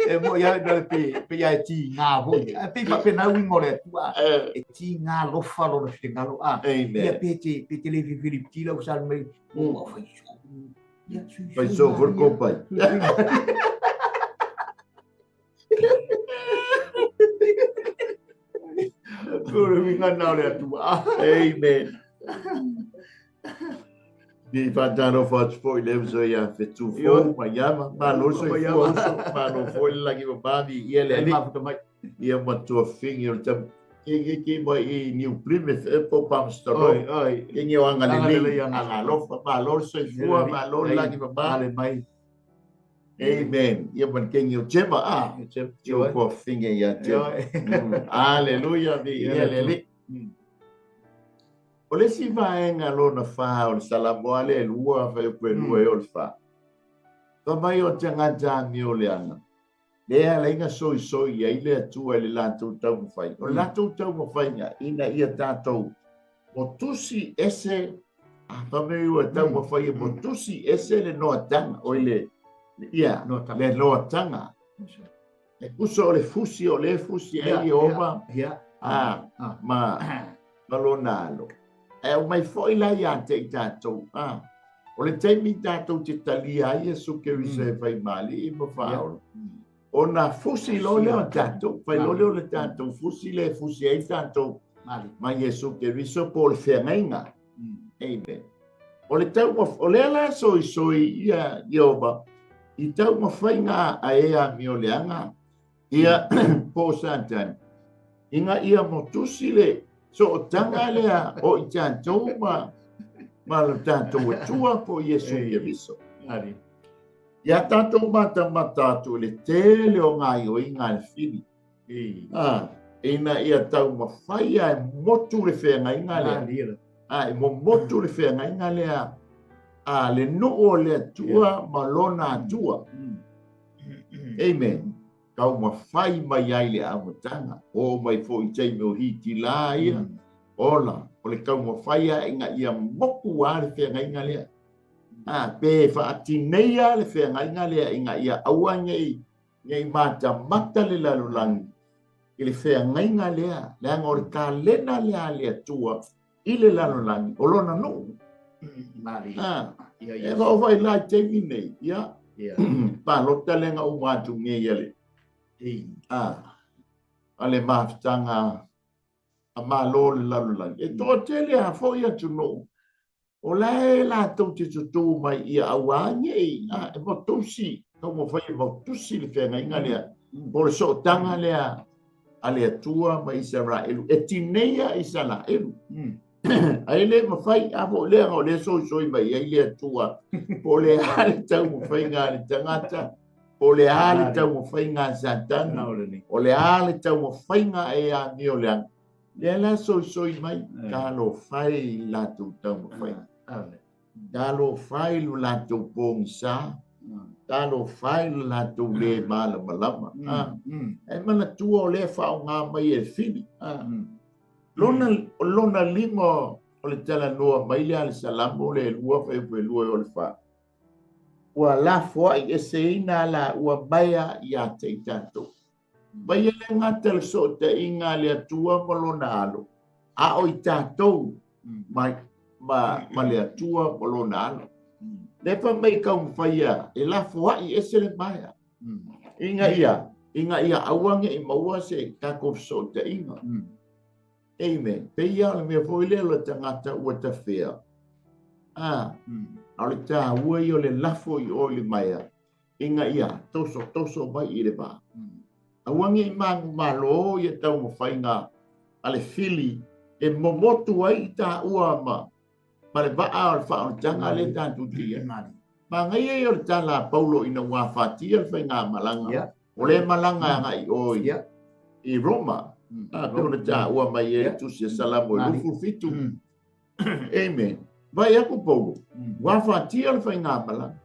e mo ia pe ia ti nga ho pe pa pe na wingo le tua e ti nga lo falo le fingalo ia pe te le viviri la usar me o fai so for copa Kore winga na le atua. Amen. Ni fatano fats foi leve so ia fetu fo mayama ma lo so fo ma no foi lagi ba babi ia le ia ma to finger tam ki mo I new prime po pam storo oi ngi wanga le anga lo ma lo so fo ma lo lagi ba mai amen ia ban kengi o chema yo po finger ia aleluia vi ia le o le si vaenga lona wha o le salamo ale lua whai koe lua e o le wha. Ka mai o te ngata mi o le ana. Lea le inga soi ia ile atua le lātou tau mawhai. O lātou tau mawhai nga ina ia tātou. Mo tusi ese, ka mai o tau mawhai mo tusi ese le noa tanga o le le noa tanga. E kuso o le fusi e oma. Ma malona alo. O mai foi la ia te tātou. O le teimi tātou te talia ia suke wise vai mali I mo whaoro. O na fusi lo leo tātou, vai lo leo le tātou, fusi ai tātou. Mai e suke wise po le whengainga. Amen. O le tau o le ala soi ia ioba. I tau ma whainga a ea mi o leanga. Ia po santan. Inga ia mo tusi le. So o tanga lea o I tātou ma le tātou e tua po Iesu ia viso. Ia tātou mata le tele o ngai o inga le fini. Ina ia tau ma whaia e motu le whenga inga lea. E mo motu le whenga inga lea. Le noo le tua ma lona tua. Amen. Kau ma whai mai ai le amutanga. O mai fo I teime o hiti la ia. Ola, o le kau ma whai a inga ia moku a le whenga inga lea. Pe wha ati nei a le whenga inga lea inga ia aua ngei mata le lalulangi. I le whenga inga lea. Lea ngore ka lena lea tua. I le lalulangi. O lona no. E wha vai la teimi nei. Ia. Pa lota lenga o matu ngei ale. Ale maftanga a malo le lalulangi. E tō tele a fo ia tuno. O la tau te tutu mai ia awange e mo tusi. Tau mo fai mo tusi le whenga inga lea. Po le so tanga lea a lea tua mai Israelu. E tineia Israelu. Ai le ma fai a po lea o le soi mai ai lea tua. Po le ale tau mo fai ngā le tangata. O le ale tau mo whai ngā Satan. O le ale tau mo whai ngā e a ni o leang. Le la soi mai. Ka lo whai lātou tau mo whai. Ka lo whai lo lātou pōngi sā. Ka lo whai lo lātou le māla malama. E mana tua o le whao ngā mai e whini. Lona limo o le tala noa mai le ale salamo le lua whai lua o le wha. Ua la foa I ese ina la ua baia I a te tātou. Vai ele ngata le so te inga le atua malona alo. A o i tātou ma le atua malona alo. Le pa mai kau whaia e la fuai e sele maia. Inga ia awange i maua se kako so te inga. Amen. Pe ia le mea foi le lo tangata ua ta whea. Ale tā ua i o le lafo i o le maia. Inga ia, toso mai i le pā. Awange i mangu malo i e tau mo whainga ale fili e momotu ai i tā ua ma le vaa o le wha o tanga le tātu tia. Ma ngai e o le tala Paulo ina wā whatia le whainga malanga. O le malanga ngai oi i Roma. Tau le tā ua mai e tusia salamo i lufu fitu. Amen. Vai aku Paulo. Wā whatia le whainga malanga.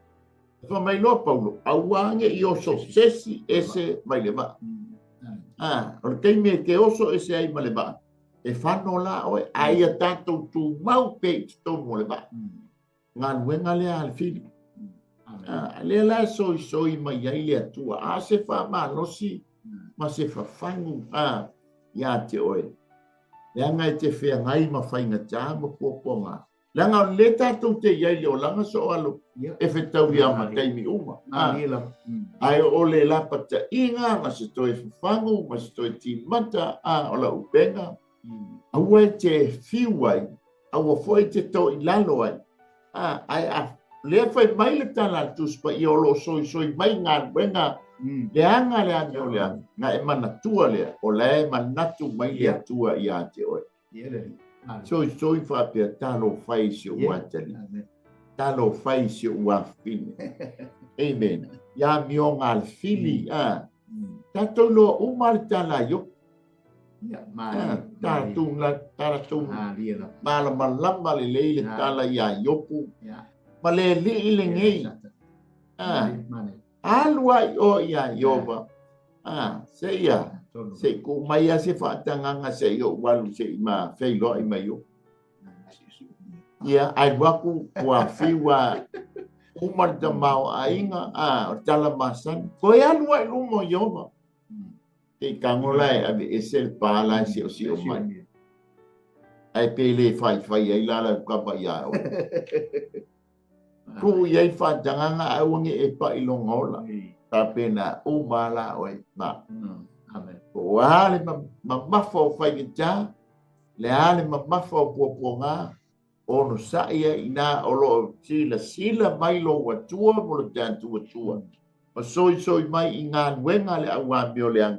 Fa mai lo Paulo. Awange i oso sesi ese mai le vaa. O te me ke oso ese ai ma le vaa. E whano la oe ai a tātou tū mau pe i tō mo le vaa. Ngā nuenga lea al fili. Lea la soi mai ai lea tua. A se wha maa nosi ma se wha whangu. Ia te oe. Lea ngai te whea ngai ma whainga tā ma pōponga. Lea ngā le tātou te iai leo langa so alo. E whetau ia ma kaimi uma. Ai o le lapa ta inga ma se toi whangu ma se toi timata. O la upenga. Aua te whiwai, aua foi te tau i lalo ai. Lea whai mai le tala tuspa i olo soi mai ngā wenga. Le anga le ane o lea, ngā e mana tua lea, o le e manatu mai lea tua i a te oe. Soi whapea talo whai si o watali. Talo whai si o wafine. Amen. Ia mio ngā le fili. Tatou loa umar tala yok. Taratung mala malamba le leile tala ia yopu ma le li le ngei alua i o ia yoba se ia se ku mai se fatanga se yo walu se ma feilo i mai yo ia ai waku wa fiwa umar da mau ainga tala masan ko ia alua i lumo yoba te kangolai ave esel pala si o mai ai pele fai ai lala kapa ia o ku ia fa janga awange e pa ilongola ta pena o mala o ma amen o ale ma mafo fai ja le ale ma mafo poponga o no saia ina o lo sila mai lo watua mo lo tantu watua o soi mai inga wenga le awa mio le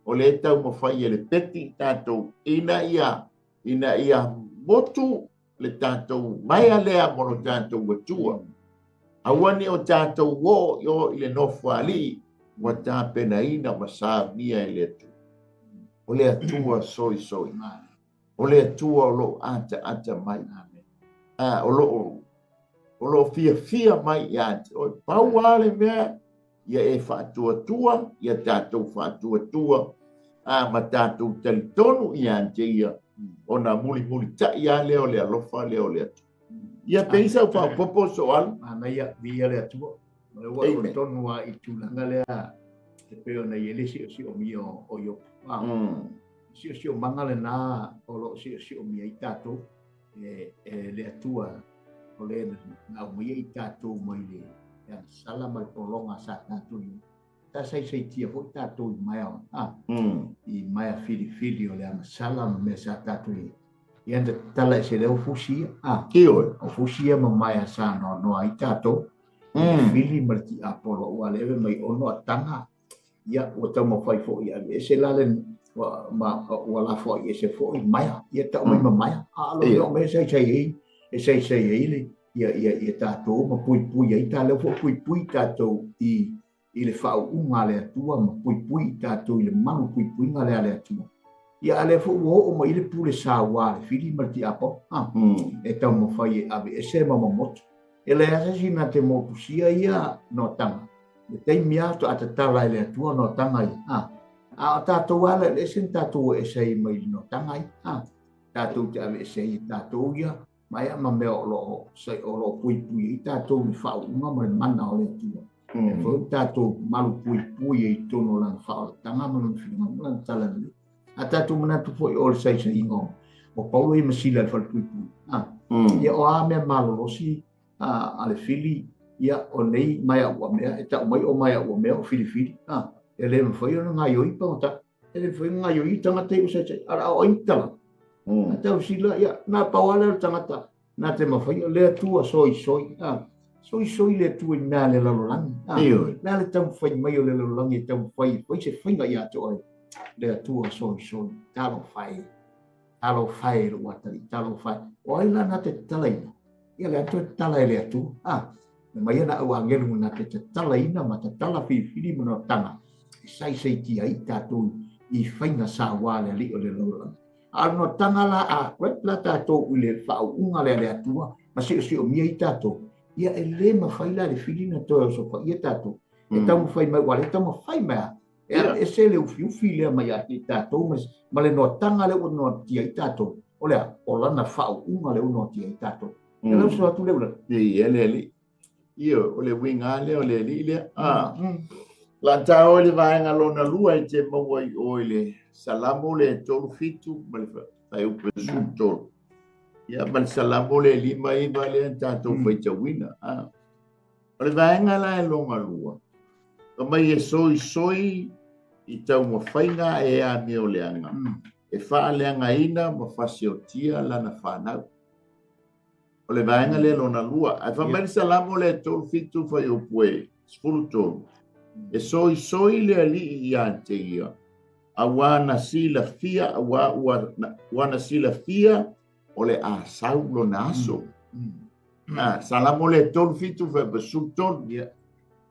o le tau mo fai le peti tātou ina ia motu le tātou mai alea mono tātou watua. Awani o tātou wo yo i le nofu ali wa tāpena ina masā mia i le atu. O le atua soi. O le atua o lo ata mai. O lo fia mai i ate. O pau ale mea ia e whātua, ia tātou whātua, ma tātou talitonu i ante ia, o nā muli ta ia leo le alofa leo le atu. Ia peisa o whapopo so alu. Ana ia via le atua. Le wa o tonu a i tūlanga lea, te peo na i ele si o mi o yo. Si o manga le nā, o lo si o mi i tātou, le atua, o le nā mi i tātou mai le. Yang salah mai tolong asa tatu ni. Ta sai tia ho tatu mai I mai fili oleh ang salah me sa tatu ni. Yang tala se le fusia. Kio. O fusia mai asa no ai tatu. Fili merti apolo wale mai ono tanga. Ya o tamo fai fo ya se lalen wala fo ya se fo mai ya ta mai mai. Lo me sai ele. Ia tātou ma pui ai tā leo fo pui tātou i le whau unga le atua ma pui tātou i le manu pui ngā le atua. Ia ale fo o ma i le pule sā wā le whiri marti apo. E tau ma whai e ave e se ma motu. E le asasi na te motu sia ia no tanga. Le teimi ato ata tala i le atua no tanga i. A tātou ala le sen tātou e sei mai no tanga i. Tātou te ave e sei tātou ia. Mai ama me o lo sai o lo pui i tātou ni whau unga ma mana o le atua. Foi tato malu pui e tono lan fa tanga malu fina lan talan. Atato manatu foi all sai sai ngo. O Paulo e masila fa pui. Ia o a me malu rosi ale fili ia o nei mai o me e ta mai o mai o me o fili. Ele foi o ngai oi pa ta. Ele foi ngai oi tanga te o sai ara o intala. Ata sila ia na pawala tanga ta. Na te mafai le tua soi. Soi le tu na le lolang. Na le tam fai mai le lolang e tam fai se fai ia to le tu soi talo fai lo watari talo fai o ila na te talai ia le tu talai le tu mai na o angelu na te talai na mata tala fi mo tanga sai ki ai tatu I fai na sa wa le li o le lolang no tanga la a kwet la tato le fa unga le atua ma si o mi tato ia e le ma fai la le filina to so fa ia tato e tamu fai mai wale tamu fai mai e se le ufiu file mai a tato ma le no tanga le o no ti tato o le o la na fa unga le o no ti tato e lo so tu le le io o le winga le o le le la tao le vai ngalona lua e te mo o le salamo le tolu fitu ma le fai u presunto ia mal salamo le lima I vale tanto foi tawina o le vai ngala e longa lua o mai e soi I tau mo fainga e a me o leanga e fa leanga ina mo fasiotia lana fanau o le vai ngala e longa lua e fa mal salamo le tolu fitu foi o pue spuluto e soi le ali ia te ia awana sila fia awana sila fia ole a saulo naso salamo le tol fitu fe besulton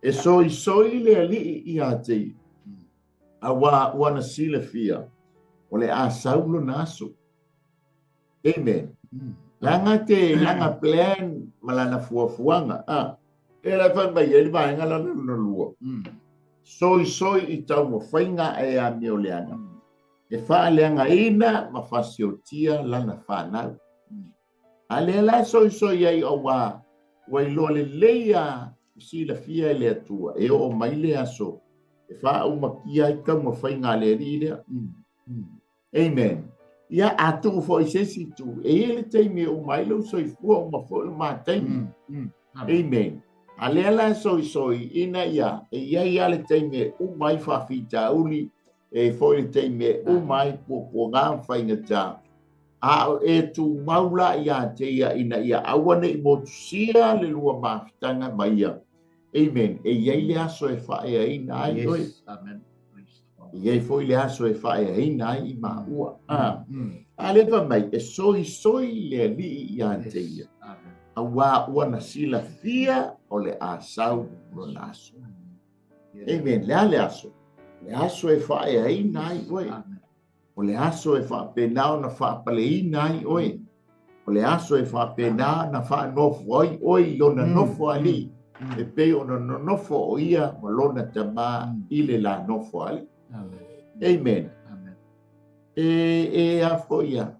e soi le ali ia te awana sila fia ole a saulo naso amen langa plan malana fuanga Ela fan ba yel ba ngala no luo. Soi I tau mo fainga e a mio leanga. E fa leanga ina ma fasiotia lana fana. Ale la soi ai o wa lo le leia si la fia le atua e o mai le aso. E fa o makia I tau mo fainga le rire. Amen. Ia atu fo isesi tu e ele te me o mai lo soi fu o ma fo ma tem. Amen. Alela soi ina ia e ia le teime o mai fa fita uli e foi teime o mai po nga fainga ta e tu maula ia te ina ia awane I motusia le lua mafitanga mai ia amen e ia le aso e fa e ina ai oi amen ia foi le aso e fa e ina ai ma ua ale va mai e soi le li ia te ia awa wana sila fia o le asau lo naso. Amen. Le aso e fa e ai nai oi. O le aso e fa penao na fa palei nai oi. O le aso e fa penao na fa nofo oi lona nofo ali. E pe ona nofo o ia mo lona tama ile la nofo ali. Amen. E a foia.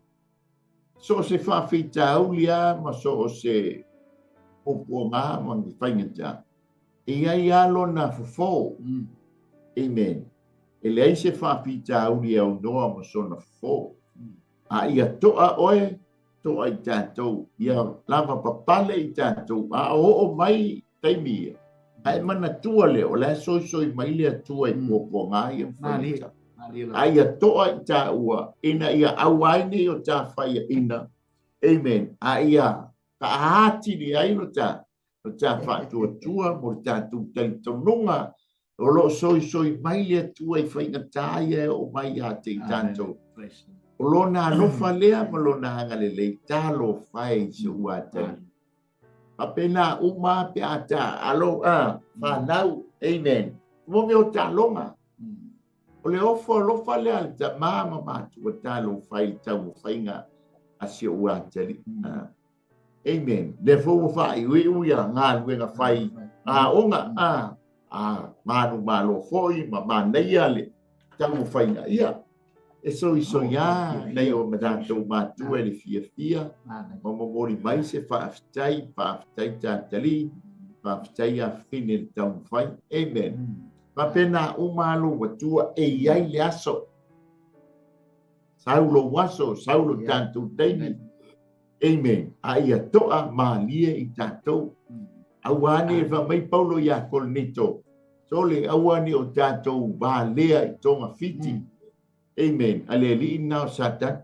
So se fa fita ulia ma so se o nga ma ni fainga ja e ia lo na fo amen e le se fa fita ulia o no ma so na fo a ia to a oe to ai tanto ia lava papale I tanto a o mai taimi ai mana tua le o la so mai le tua I po nga ia fainga ai toa ta ua ina ia awaini o ta fai ina amen ai ta hati ni ai no ta fa tua mo ta tu tonunga o lo soi mai le tua I fai ngata ia o mai ia te tanto o lo na no falea mo lo na hanga le ta lo fai si ua ta apena uma pe ata alo fa nau amen mo me o ta longa o le ofo lofa le al ta mama matu o talo fai tau fainga asio ua tali. Amen. Le fo fai ui ngā luenga fai onga manu malo foi ma nei ale tau fainga ia. E so ia nei o matato matu e le fia mo mori mai se fa aftai ta tali whawhitai whine le tau whai. Amen. Mapena umalu watua e iai le aso. Saulo waso, saulo tātou teini. Amen. A ia toa maalia i tātou. Awane va mai paulo ia kolnito. Sole awane o tātou baalea i tonga fiti. Amen. Aleli inao satan.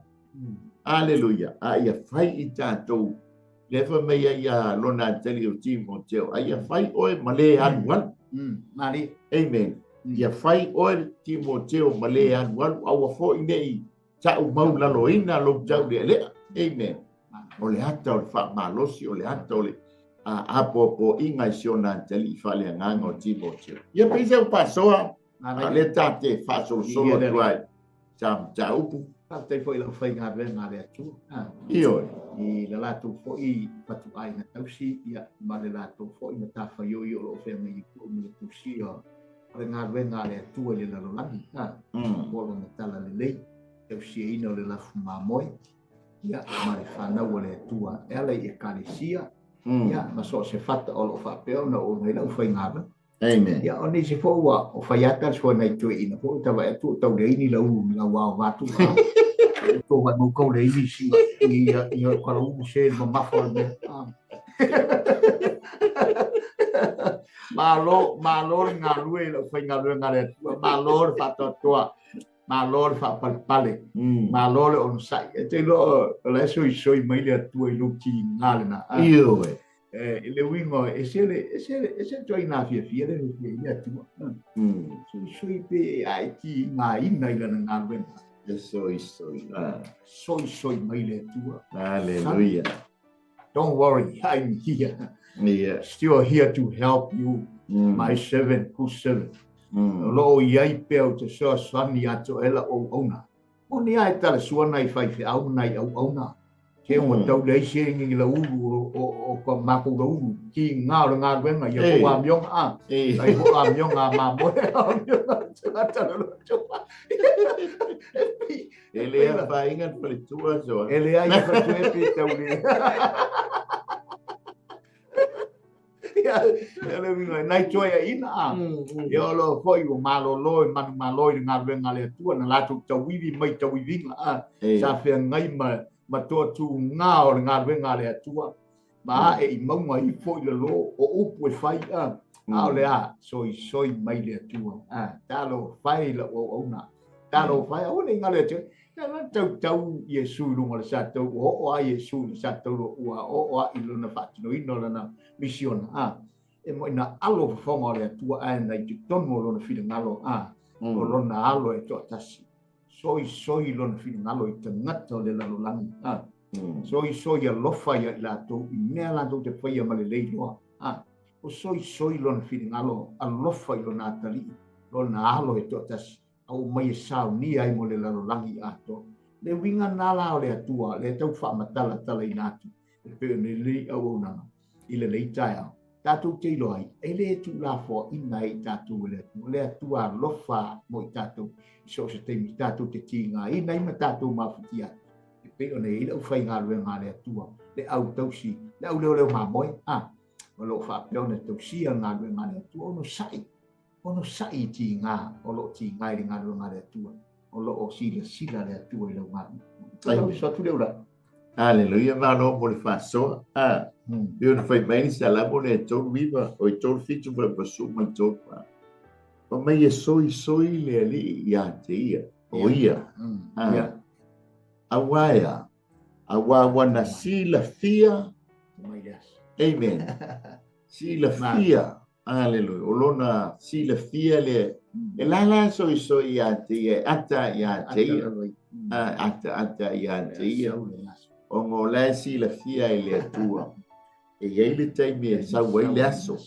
Aleluia. A ia whai i tātou. Lefa mai ia lona tali o Timoteo. A ia whai oe male anual. Mari. Amen. Ia whai oe Timoteo male anual. Awa fo i nei. Tau mau laloina lo tau le lea. Amen. O le hata o le wha malosi o le hata o le apo inga i siona tali i whale anganga o Timoteo. Ia peise o pasoa. Le tate whaso solo tuai. Ta upu. Tātai fo i lau whai ngā renga le atu. Ioi. I la lātou fo i patu ai na tausi. Ia ma le lātou fo i na tāwha yo i o lo whenga i kua mi le tausi o. Re ngā renga le atu e le lalolangi. Kolo na tala le lei. Tausi e ina o le lafu mamoi. Ia ma le whanau le atua. Ele i e kālesia. Ia ma so se fata o lo whapeo na o nei lau whai ngā renga. Amen. Ya oni se fo wa o faiata so na tu ina fo tava e tu tau reini la u la wa wa tu ko wa no ko reini si i ko la u se mo ma fo de malo nga lue la fai nga lue nga le malo fa to to malo fa pale malo on sai e te lo la so i mai le tu i lu ki ngale na Io. le wingo e se toi na fia le ia tu sui pe ai ki nga ina ila nga wen soi mai le tu. Hallelujah. Don't worry, I'm here. Yeah. Still here to help you, my servant who's servant. Lo iai pe o te so sani ato ela o ona. Oni ai tala suana i fai fe au nai au ona. Ke mo tau le se ngi la ulu o ko ma ko ulu ki nga o nga wenga ia ko avion ai ko avion a ma mo ele ia vai inga para tua zo ele ai fa tu e pe tau le ya ele vinga nai toia ina yo lo foi o malo lo malo nga wenga le tua na la tu tau wivi mai tau wivi sa fe ngai ma to tu nga o nga wenga le tua ma e maunga i foi le lo o upu e fai o le a soi mai le tua talo fai la o ona talo fai o le nga le tua tau Yesu lunga le sato o Yesu le sato o i lona fatino ino lana mission e mo ina alo fonga le tua na i tono lona fili ngalo o lona alo e to tasi soi lona fili ngalo i tangata le lalolangi soi a lofa ia la to i mea la to te whaia ma le leiloa o soi lona fili ngalo a lofa i lona atali lona alo e to tasi au mai e sao ni ai mo le lalolangi ato le winga nala o le atua le tau whaamatala tala i natu e peo ne lei au nanga i le leitai au tātou te ilo ai e le tu la fo ina i tātou le atua lofa mo i tātou i so se teimi tātou te tinga ina ima tātou mawhitia e peo ne i lau whai ngā ruenga le atua le au tausi le au leo ma moi o lo whaapeo ne tausi a ngā ruenga le atua ono sai ti ngā o lo ti ngā i ngā ruenga le atua o lo o sila le atua i lau ngā ai so tu leo la Hallelujah, ma no mo le faso io ne fai mai se la mo le to viva o to fitu per pasu ma to o mai e soi le ali ya te ia o ia awaia awa na sila fia amen sila fia Hallelujah. Olona sila fia le la soi ya te ata ya te ata ya te o ngo la sila fia le tua e ele tem me sa wai le aso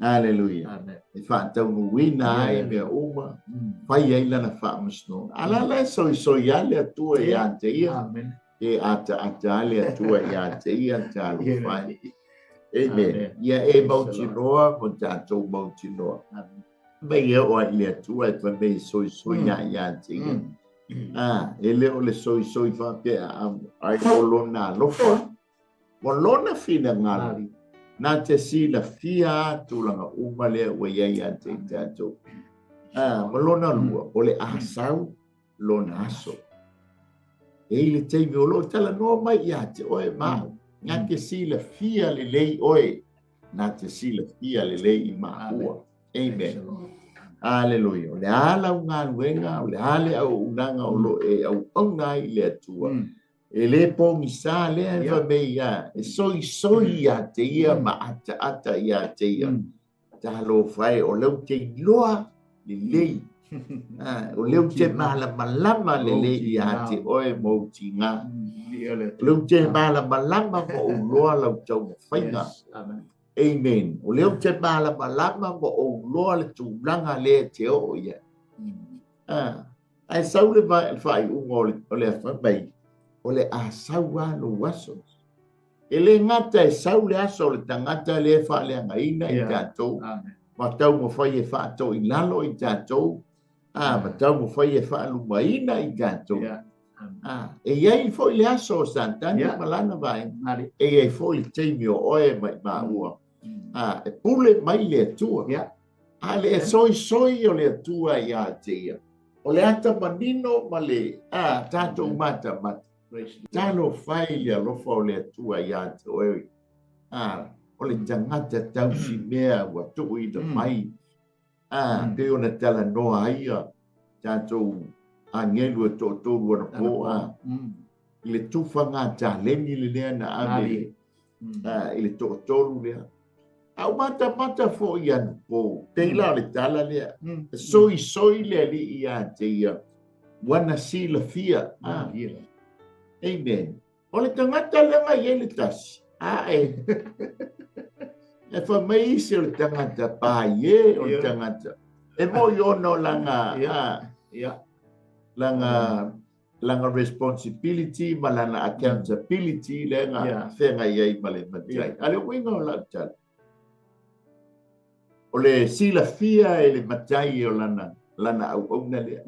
Hallelujah. E fa tau no wina e me uma fai ai lana fa musno ala soi ya le tua ya te amen e ata le tua ya te ata lu fai Amen. Ia e mautinoa, mo tātou mautinoa. Mai e o le atua e pa mei soi ia te ia. E leo le soi whapea ai o lona lofa. Mo lona whina ngalo. nā te sila fia tūlanga umale wa iai a te tātou. Malona lua, o le asau lona aso. E le teimi o lo tala noa mai ia te oe mau. Ngā ke sila fia le lei oe, nā te sila fia le lei I maua. Amen. Aleluia. O le ala o ngā luenga, o le ale au unanga o lo e au ngai le atua. E le pongi sa le eva mei ia. E soi ia te ia ma ata ia te ia. Ta lo fai o leu te loa le lei. O leu te malama le lei ia te oe mou ti ngā. Leu te malama mo o loa lau tau mawhainga. Amen. O leo te malama mo o loa le tūlanga le te o ia. Ai sau le whai ungo o le whamai. O le a sau alo waso. E le ngata e sau le aso le tangata le whaaleanga ina I tātou. Ma tau mo whai e whaatou I lalo I tātou. Ma tau mo whai e whaaluma ina I tātou. E iai fo le aso santani malana vai. E iai fo le teimi o oe mai maua. E pule mai le atua. A le soi o le atua I a teia. O le ata manino ma le tātou mata. Talo fai le alofa o le atua I a te oe. O le tangata tau si mea wa tui da mai. Te ona tala noa aia. Tātou angelu e tōtōru ana poa. I le tufanga tā leni le lea na ame. I le tōtōru lea. Au mata fo I anu po. Te ila le tala lea. Soi lea li I a te ia. Wana sila fia. Amen. O le tangata langa I le tasi. E whamei se o le tangata pāie o le tangata. E mo yono langa responsibility ma langa accountability langa whenga iai ma le matai. Ale winga o la tala. O le sila fia e le matai o lana au na lea.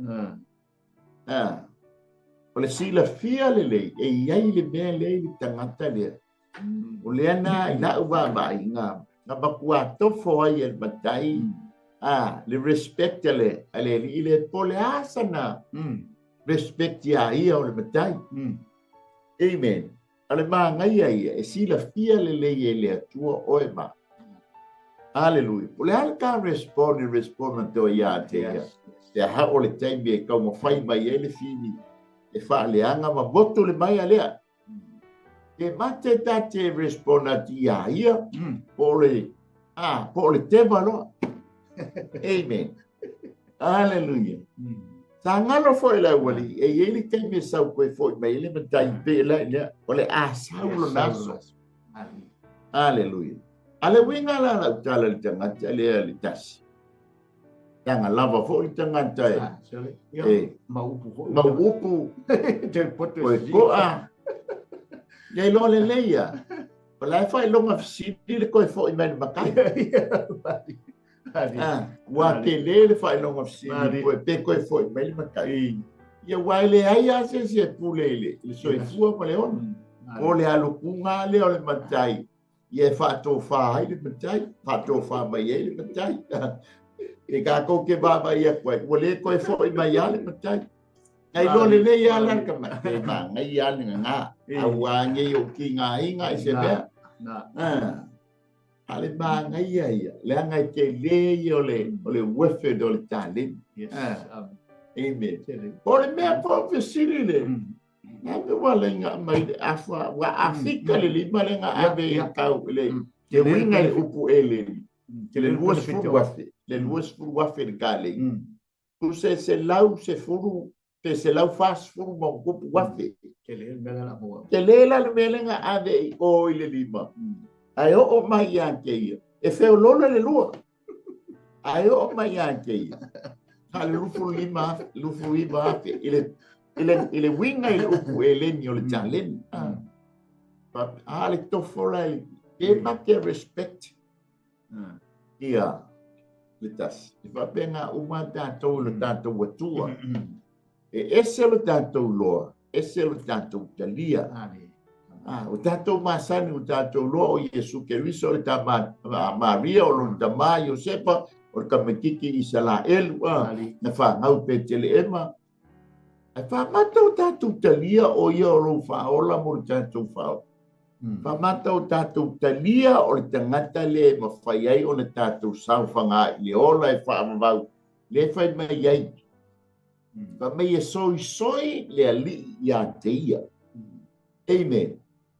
O le sila fia le lei, e iai le mea lei le tangata lea. O le ana I na uwa mai ngā makua tofo ai e matai. Le respect ale li le pole asana. Respect ia ia o le matai. Amen. Ale maa ngai ai e sila fia le lei e le atua oe ma. Hallelujah. O le ala ka respond na to ia te ia. Te ha o le taimi e kau mawhai mai e le fini. E wha leanga ma motu le mai alea. E mate ta te respond na ti ia. Po le te wano. Amen. Hallelujah. Sa ngalo fo ila wali e yeli taimi sau koe fo mai ele matai pe la ia. O le asau lo naso. Hallelujah. Ale winga la tala le tangata le tasi. Tanga lava fo le tangata e. Maupu. Te poto ko Ye lo le leia. Pala fai longa fsidi le koe fo I mai makai. Wa ke le fai longa fsidi koe pe koe fo I mai makai. Ia waile ai ase se pulele. Le soifua ma le on. O le alukunga le o le matai. Ia whātō whā le matai, whātō whā mai le matai. E kā kou ke baba ia koe, ua le koe fōi mai le matai. Ai lo le ia la ka matai ma, ngai ia le ngā, au a ngai o ki ngā inga I se mea. Ale ma ngai ia, le ngai ke le o le wefe do le tālen. Amen. O le mea pōwhi siri le. Nāme wale ngā mai le awha, wa Afrika le lima le ngā ave I kau le, ke winga le upu e le, ke le luas furu wafe le ka le. Tu se lau se furu, se lau fas furu ma upu wafe. Ke le la le mele ngā ave I o I le lima. Ai o mai ia ke ia. E feo lola le lua. Ai o mai ia ke ia. Hale lufu lima afe. Ele winga I upu e leni o le talen. Le tofola e make respect. Ia, le tas. E whapenga uma tātou le tātou watua. E ese le tātou loa. Ese le tātou talia. O tātou masani o tātou loa o Iesu Keriso o tā Maria o lona tamā Iosepa o le kamakiki Isalaelu na whangau pe tele ema. Ai whamata o tātou talia o ia o rou whaola mo le tātou whao. Whamata o tātou talia o le tangata le mawhai ai o le tātou sauwhanga i le ola e whaamavau. Le whai mai ai. Whamai e soi le ali i a te ia. Amen.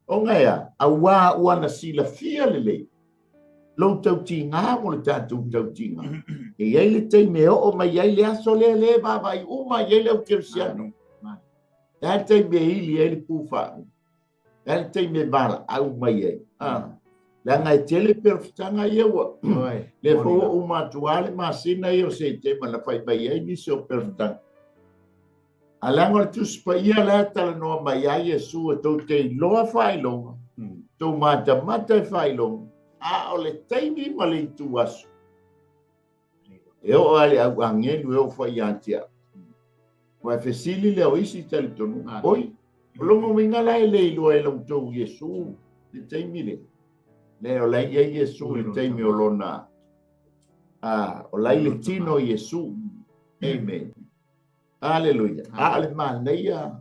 O ngaia, a wā ua na sila fia lele. Lau tau ti ngā mo le tātou tau ti ngā. E iei le tei meo o mai iei le aso le bāwai uma iei le au kersiano. E tei me ili iei le pūwhāu. E tei me bala au mai iei. La ngai tele perfitanga iewa. Le fōa umatuale masina i o se te mana whai mai iei nisi o perfitanga. Alango le tuspa ia la tala noa mai ai Iesu e tau te loa whailonga. Tau mata e whailonga. A o le teimi ma le itu asu. E o ale au angenu e o whai antia. Wa fesili le o isi tali tonu. Oi, longo mingala e le iloa e lau tau Iesu. Le teimi le. Le o lai e Iesu le teimi o lona. O lai le tino Iesu. Amen. Aleluia. Ale maneia.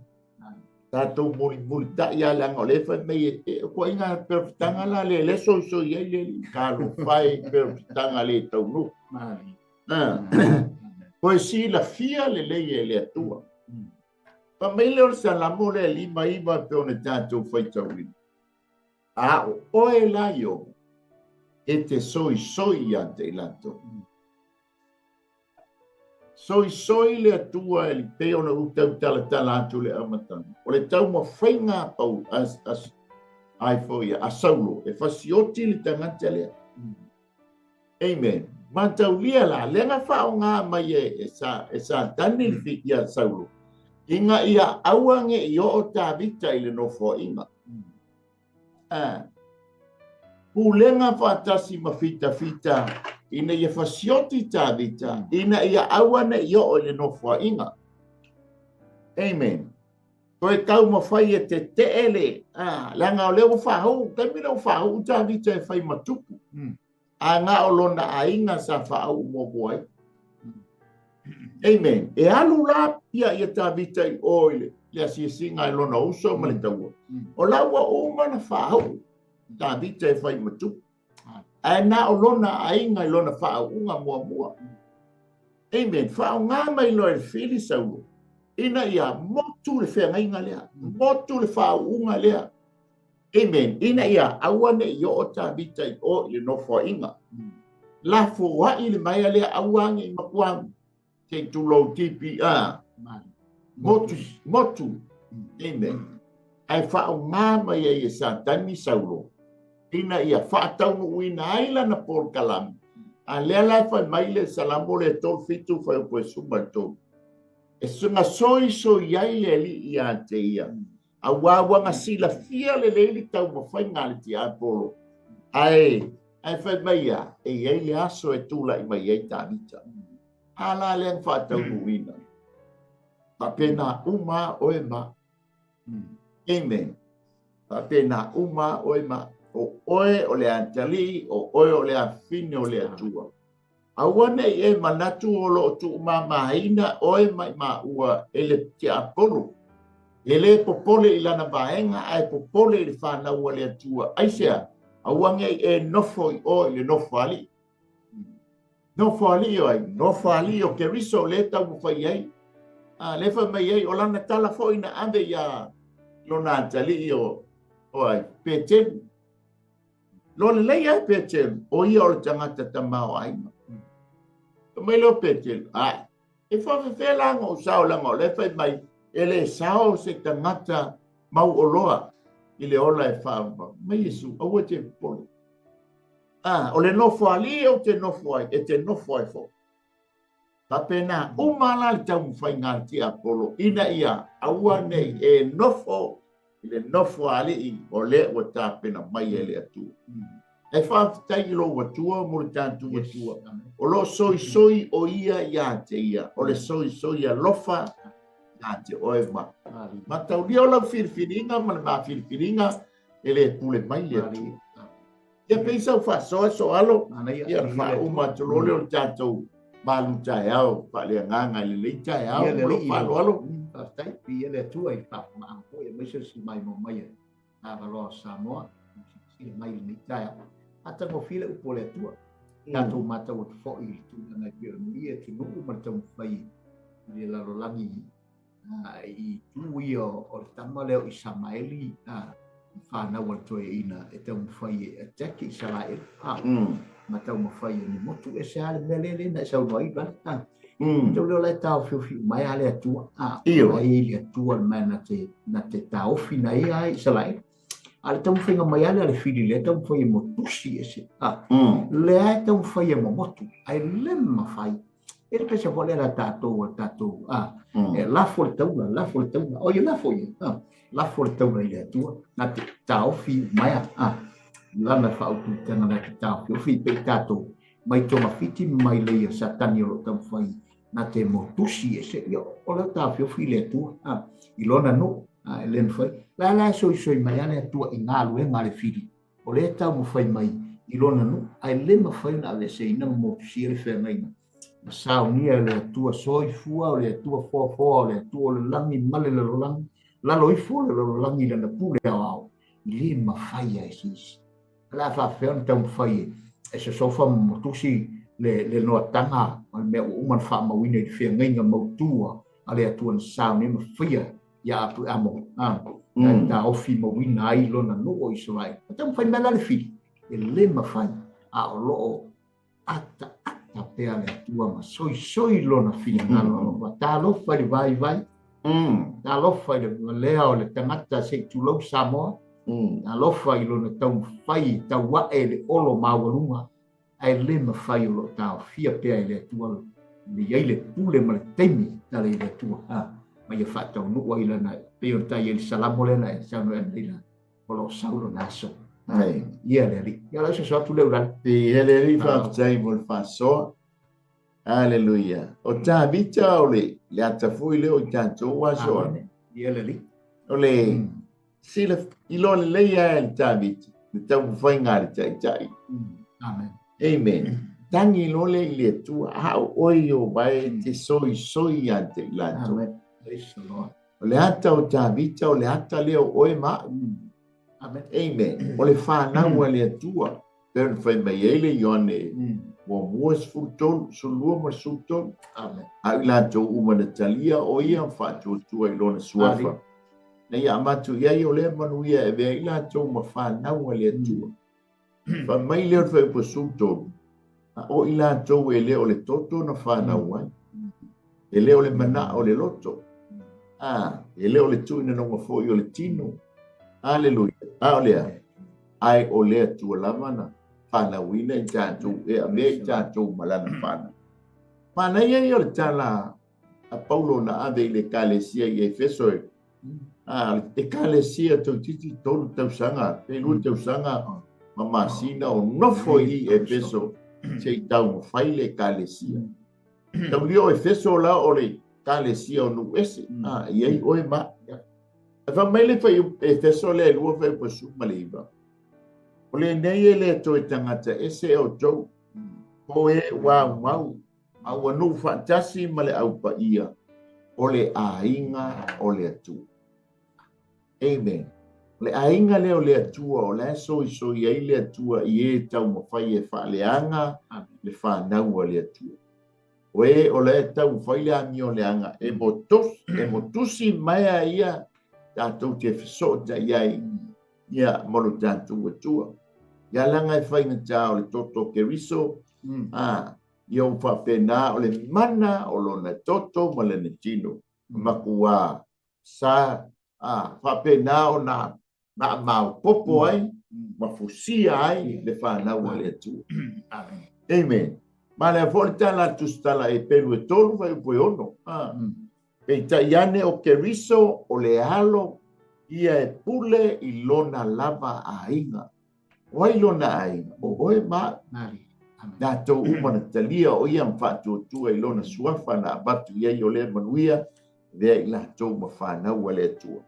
Tātou muli ta ia langa o le whai mei ko inga perfitanga la le so ia le kalo whai perfitanga le tau nu. Koe si la fia le leie le atua. Pa mei leo sa la mo le lima iwa pe one tātou whai tauina. A o e la yo e te soi ante i lato. Soi le atua e li te ona utau tala atu le amatanga. O le tau ma whainga pau ai foia, a saulo, e whasioti le tangata lea. Amen. Matau lia la, lenga whao ngā mai e sa tani li whiki a saulo. Inga ia auange i o tā vita i le nofo inga. Pulenga whatasi ma fita. Ina ia fasioti tā vita, ina ia awana i o le nofua inga. Amen. Koe kau ma whai e te ele, langa o leo whahau, kaimina o whahau tā vita e whai matupu. A ngā o lona a inga sa whahau mo boai. Amen. E alu la pia ia tā vita i oile, le asia singa i lona uso ma le taua. O laua o mana whahau, tā vita e whai matupu. Ai na o lona ainga i lona whaunga mua. Amen. Whaunga mai loa e whiri saulo. Ina ia motu le whenga lea. Motu le whaunga lea. Amen. Ina ia awane i o ta vita i o le nofo inga. La fua i le maia lea awange i makuang. Te tulo tipi a. Motu. Amen. Ai whaunga mai e sa tani saulo. Ina ia whaatau uina aila na por kalam. A lea lai whai maile salamo le tol fitu whai upo e suma tol. E sunga soi ai le li i a te ia. A wawanga sila fia le leili tau ma whai ngale ti a polo. Ai whai maia e iei le aso e tula i mai ei tānita. A la leang whaatau uina. Pa pena uma oe ma. Amen. Pa pena uma oe ma. O oe o le antali, o oe o le afine o le atua. Awane e manatu o lo tu mamaina oe mai ma ua ele te aporo. Ele popole i lana vaenga ai popole i le whana ua le atua. Aisea, awange e nofo i o le nofo ali. Nofo ali o ai, nofo ali o ke riso le tau mwhai ai. Le whai mai ai o lana tala fo ina ande ia lona antali o ai, peten. Lole lei ai petel, o ia o le tangata tamao aina. Mai lo petel, e whawhewhe langa o sao langa o le whai mai, e le sao se tangata mau o loa, i le ola e whawha. Mai Yesu, au e te pole. O le nofo ali o te nofo ai, e te nofo ai fo. Pa pena, umala le tau mwhai ngāti Apollo, ina ia, aua nei, e nofo, le nofo ali i o le o tā pena mai e le atua. E whaafitai i lo watua mo le tātu watua. O lo soi o ia i a te ia. O le soi a lofa na te oe ma. Mari. Ma tau lia o lau whiriwhiringa, ma le maa whiriwhiringa, e le pule mai le tu. Ia peisa u whasoa so alo, ia wha uma tulole o tātou malu tae au, wha lea nganga le lei tae au, Ia le lo li wha alo alo. Pastai ia le tua I pa ma ko ia mese si mai mo mai. Na valo Samoa, si mai ni tae. Ata mo file u pole tua. Tātou mata o fo I tu na pia ia tu no ma tau fai. Ia la rolangi I tu ia o tama leo I Samaeli whānau al toi ina e tau mwhai e teki I Sarael. Ma tau mwhai e ni motu e se ale melele na e sau noi ba. Tau leo lai tau whiwhi mai ale atua. Ai le atua mai na te tau whina e ai Sarael. Ale tau mwhinga mai ale ale whiri le tau mwhai e motusi e se. Le ai tau mwhai e motu. Ai le mawhai. E le pesa vole la tātou. E lafo le tauna. O ia lafo ia. Lafo le tauna I le atua. Na te tau whi mai lana whautu tanga na te tau whi pe tātou. Mai tonga whiti mai leia sa tani o tau whai. Na te motusi e se. O la tau whi le atua. I lona no. E len whai. La soi mai ale atua I ngā lue ngā le whiri. O le tau mo whai mai. I lona no. Ai le ma whai na le se ina motusi e le whengaina. Sao nia le atua soifua, le atua foa, le atua le langi male le rolangi. La loifua le rolangi le na pule au. Le mawhaia e sisi. La whawheon tau mwhai e se sofa motusi le noa tanga. Mea uman wha mawine I whia ngainga mautua. A le atua na sao nia mawhaia. Ia apu amo. Ta ofi mawina ai lona no I Israel. Tau mwhai mela le whiri. E le mawhai. A o loo ata pea le atua ma soi lona whina ngalo. Tā lofa I le vai. Tā lofa I le lea o le tangata se tulau Samoa. Tā lofa I lona tau whai, tau wae le olo mawarunga. Ai le ma whai o lo tau fia pea I le atua. Le iai le pule ma le teimi tala I le atua. Ma ia whatau nukwa I lana. Peo tai e salamo lena e sano e nila. O lo saulo naso. Ia le ri. Ia la so tu le uran. Ia le ri whaatai mo le whasoa. Aleluia. O tā vita o le ata fui leo I tātou wasoa. Ia le ri. O le sila ilo le leia e le tā vita. Le tau mwhai ngāri tai. Amen. Amen. Tangi lo le I le tua. Hau oi o vai te soi ante I lato. Amen. Praise the Lord. O le ata o tā vita o le ata leo oi ma. Amen. Amen. O le whanau a le atua. Pero whai mai ele ione. Wa muas futol, sulua ma sutol. Amen. Ai lato umana talia o ia whātua tua I lona suafa. Nei amatu iai o le manuia e vea I lato ma whanau a le atua. Wha mai leo whai pa sutol. O I lato e leo le toto na whanau ai. E leo le mana o le loto. E leo le tuina no mafoi o le tino. Aleluia. O lea. Ai o lea tua lamana. Whana wina I tātou e a mea I tātou malana whana. Mana iai o le tala a Paulo na ave I le kalesia I Efeso e. E kalesia tau titi tolu tau sanga. Te lu tau sanga mamasina o nofo I Efeso. Se I tau mo whai le kalesia. Tau lio Efeso la o le kalesia o nu ese. Iai oe ma. E wha mai le whai Efeso le lua whai pasu maleiva. O le nei e le toi tangata ese o tau. O e wau. Au anu fantasi ma le au pa ia. O le ainga o le atu. Amen. Le ainga le o le atua o le soi ai le atua I e tau mawhai e whaaleanga le whanau a le atua. O e o le tau whai le angi o le anga. E motusi mai a ia tātou te whisota iai. Ia molo tātou atua. Ia langa e whaina tā o le toto keriso. Ia o whapena o le mana o lona toto ma le netino. Makua sa whapena o na mau popo ai. Mafusia ai le whanau a le atua. Amen. Ma le fōle tala tustala e pelu e tolu vai upoe ono. E taiane o keriso o le halo. Ia e pule I lona lava a inga. Oi lona ainga. O oe ma. Nā tau umana talia o ia mwhātua tua I lona suafa na abatu ia I o le manuia. Vea i lātou ma whanau wale atua.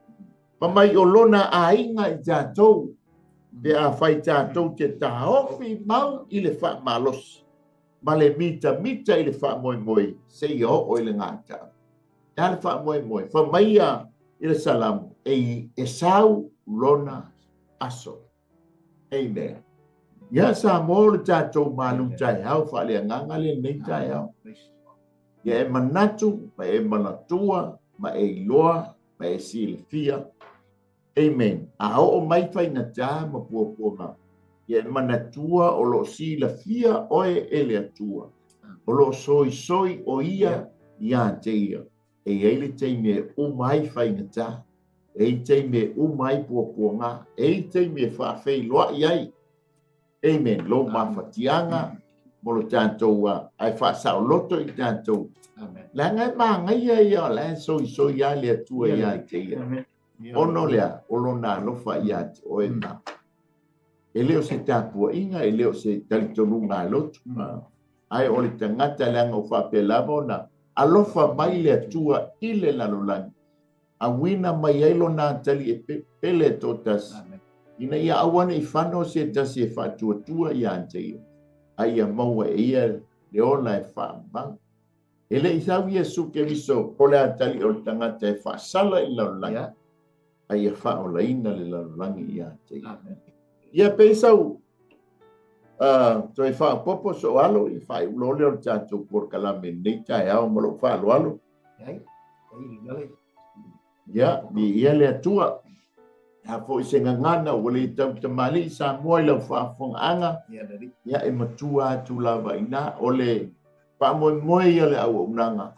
Pamai o lona a inga i tātou. Te a whai tātou te taofi mau i le wha malos. Ma le mita i le wha moi. Se i o i le ngātau. Ia le wha moi. Whamai a i le salamu. E sau lona aso. Amen. Ia sa mo le tātou malu tai au. Wha le nganga le nei tai au. Ia e manatu, ma e manatua, ma e iloa, ma e silfia. Amen. A o mai fai na tā ma pua ma. Ia e manatua o lo silfia oe ele atua. O lo soi o ia te ia. E eile te me o mai fai na tā. E te me o mai pua ngā. E te me whawhei loa iai. Amen. Lo mawhatianga. Molo tātou ai whaasau loto i tātou. La ngai māngai ia la soi ia le atua ia te ia. Ono lea, olo nā lofa ia te oe nā. E leo se tāpua inga, e leo se talitonu ngā lotu. Ai o le tangata leanga o whapelava na alofa mai le atua i le lalolangi. A wina mai ailo nā tali e pele totas. Ina ia awane i whano se tasi e whātua ia te ia. Ai a maua e ia le ona e whaambang. E le isau Iesu ke viso o le atali o le tangata e whaasala i laulangi. Ai a whaolaina le laulangi ia te ia. Ia peisau, to e whaapopo so alo i whai ulole o tātou por kalame nei tae au malo whaalo alo. Ia, ni ia le atua. Ha fo i se ngangana o le tau tamali sa moi lau whaafonga. Ia e matua atu lava ina o le moi ia le au unanga.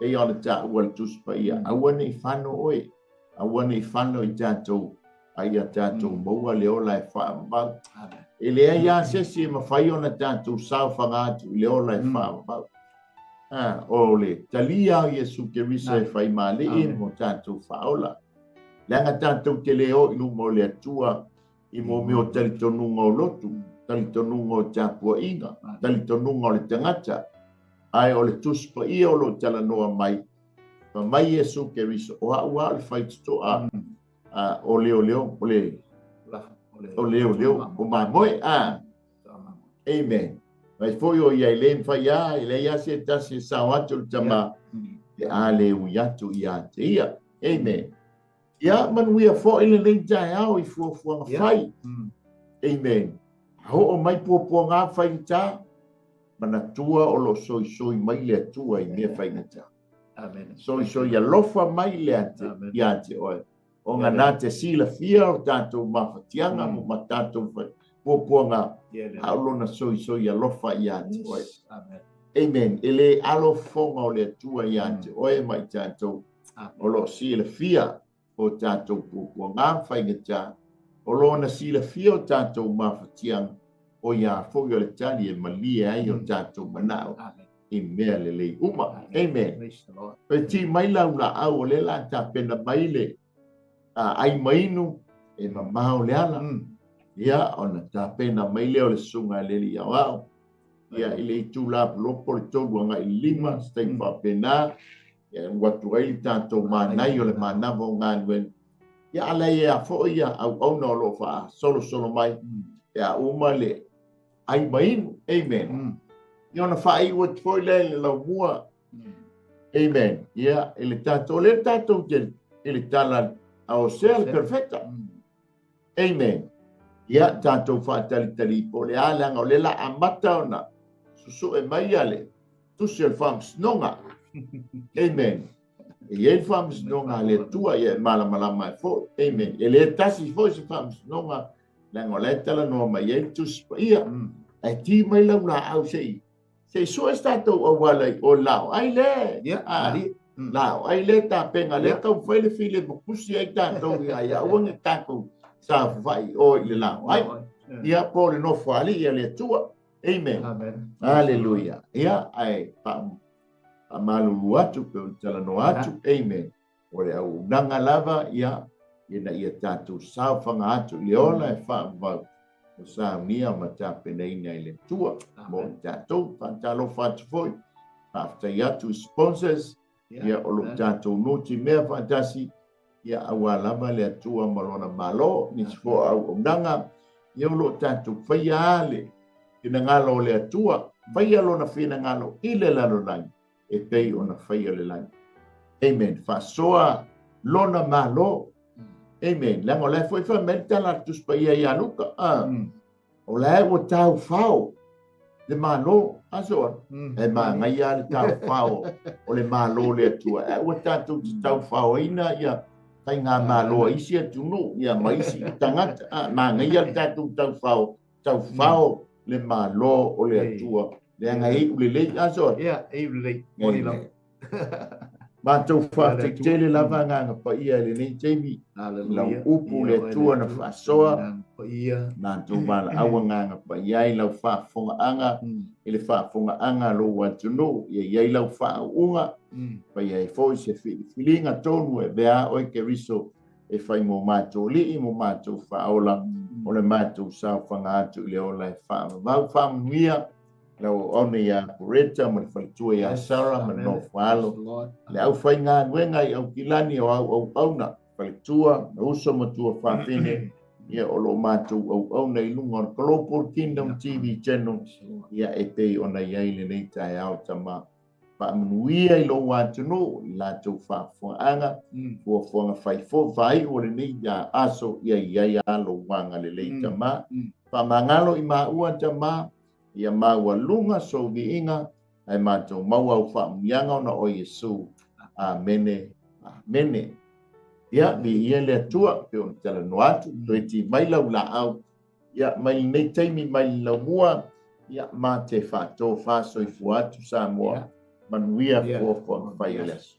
E ona ta ua le tuspa ia. Awane i whano oe. Awane i whano i tātou. Ai a tātou maua le ola e whaambau. E lea ia sesi e mawhai ona tātou sao whangatu i le ola e whaambau. O le talia o Iesu ke risa e whai male e mo tātou whaola. Langa tātou te leo i lumo le atua i mo meo talitonunga o lotu, talitonunga o tāpua inga, talitonunga o le tangata, ai o le tuspa ia o lo talanoa mai. Pa mai Iesu ke riso, o haua le whaituto o leo, o mamoe, Amen. Mai foi o ia le mwhaia, i le ia se tasi sao atu le tama, e a le uiatu ia te ia. Amen. Ia manuia fo ile nei tai au i fuafuanga whai. Amen. Ho o mai pua ngā whai ta, mana tua o lo soi mai le atua i mea whai ta. Amen. Soi alofa mai le ate, ia te oe. O ngā nā te sila fia o tātou mawhatianga mo ma tātou pua ngā. Haulona soi alofa ia te oe. Amen. Ele alofonga o le atua ia te oe mai tātou. O lo sila fia. O tātou pūpua ngā whaingata, o lona sila fia o tātou mawhatiang, o ia whoi o le tali e malia ai o tātou manao, i mea le lei uma. Amen. Pe ti mai lau la au o le la tā pena maile, ai mainu e mamao le ala. Ia, ona tā pena maile o le sunga le li au au. Ia, i le itu la lopo le tolu anga i lima, stai whapena, watu ai tātou mānai o le mānawa o ngā nuen. Ia ala ia fo ia au na lo wha solo mai. Ia uma le ai mainu. Amen. Ia ona wha i wat fo le lau mua. Amen. Ia ele tātou ele tala ao sel perfecta. Amen. Ia tātou wha tali po le alanga o le la amata ona. Susu e mai ale. Tusi el whams nonga. Amen. E ele fams nonga le tua e malama e fo. Amen. Ele tasi fo se fams nonga la ngola tala no mai e tus ia. Ai ti mai la una au sei. Sei so sta to o wala o lao. Ai le. Ya ali. Lao ai le ta penga le ka foi le file mo pusi ai ta to ia o nge ta ko sa vai o le lao. Ai ia po le no fali ia le tua. Amen. Amen. Hallelujah. Ia ai pa amalu atu pe talano atu. Amen. Ore au nanga lava ia ina ia tatu sa fanga atu leola e fa va o sa mia mata peneina ile tua mo tatu pantalo fatu foi after ya tu sponsors ia o lo tātou noti mea whaatasi, ia awa lava le atua malona malo, ni sifo au nanga, ia o lo tātou whaia ale, kina ngalo le atua, whaia lo na whina ngalo i le lalo langi, e pei o na whaia le langi. Amen. Whasoa lona malo. Amen. Lango lai foi mentala tuspa ia luka. O lai o tau whao. Le malo, aso. E ma ngai ale tau whao. O le malo le atua. E o tātou tau whao ina ia. Kai ngā malo isi atunu. Ia maisi tangata. Ma ngai ale tātou tau whao. Tau whao le malo o le atua. Le ngai ule le aso. Ia, ule le. Moni lau. Mātou whātek tele lava nganga pa ia le nei teimi. Lau upu le tua na whasoa. Mātou mana awa nganga pa iai lau whaafonga anga. Ele whaafonga anga lo wantunu. Ia iai lau whaaunga. Pa iai fōi se whilinga tonu e bea oi ke riso. E whai mo mātou lii mo mātou whaola. O le mātou sao whanga atu le ola e whaamau whaamuia. Lau one ia Kureta, ma le whalitua ia Sara, ma no whaalo. Le au whai ngā nuenga i au kilani o au auna. Whalitua, na uso matua whawhene. Ia o lo mātou au auna i lunga o Global Kingdom TV channel. Ia e pei ona iai le nei tai au tama. Whaamuia i lo wātunu, i lātou whaafonga. Kua whanga whaifo, whai o le nei ia aso ia iai alo wanga le lei tama. Whamangalo i mā ua tama. Ia maua lunga so vi inga ai mātou maua u whaamuianga ona o Yesu. Amene. Amene. Ia vi ia le atua pe o tala noatu. Toeti mai lau la au. Ia mai nei teimi mai lau mua. Ia mā te whātou whāsoi fuatu sa mua. Manuia fua whaiales.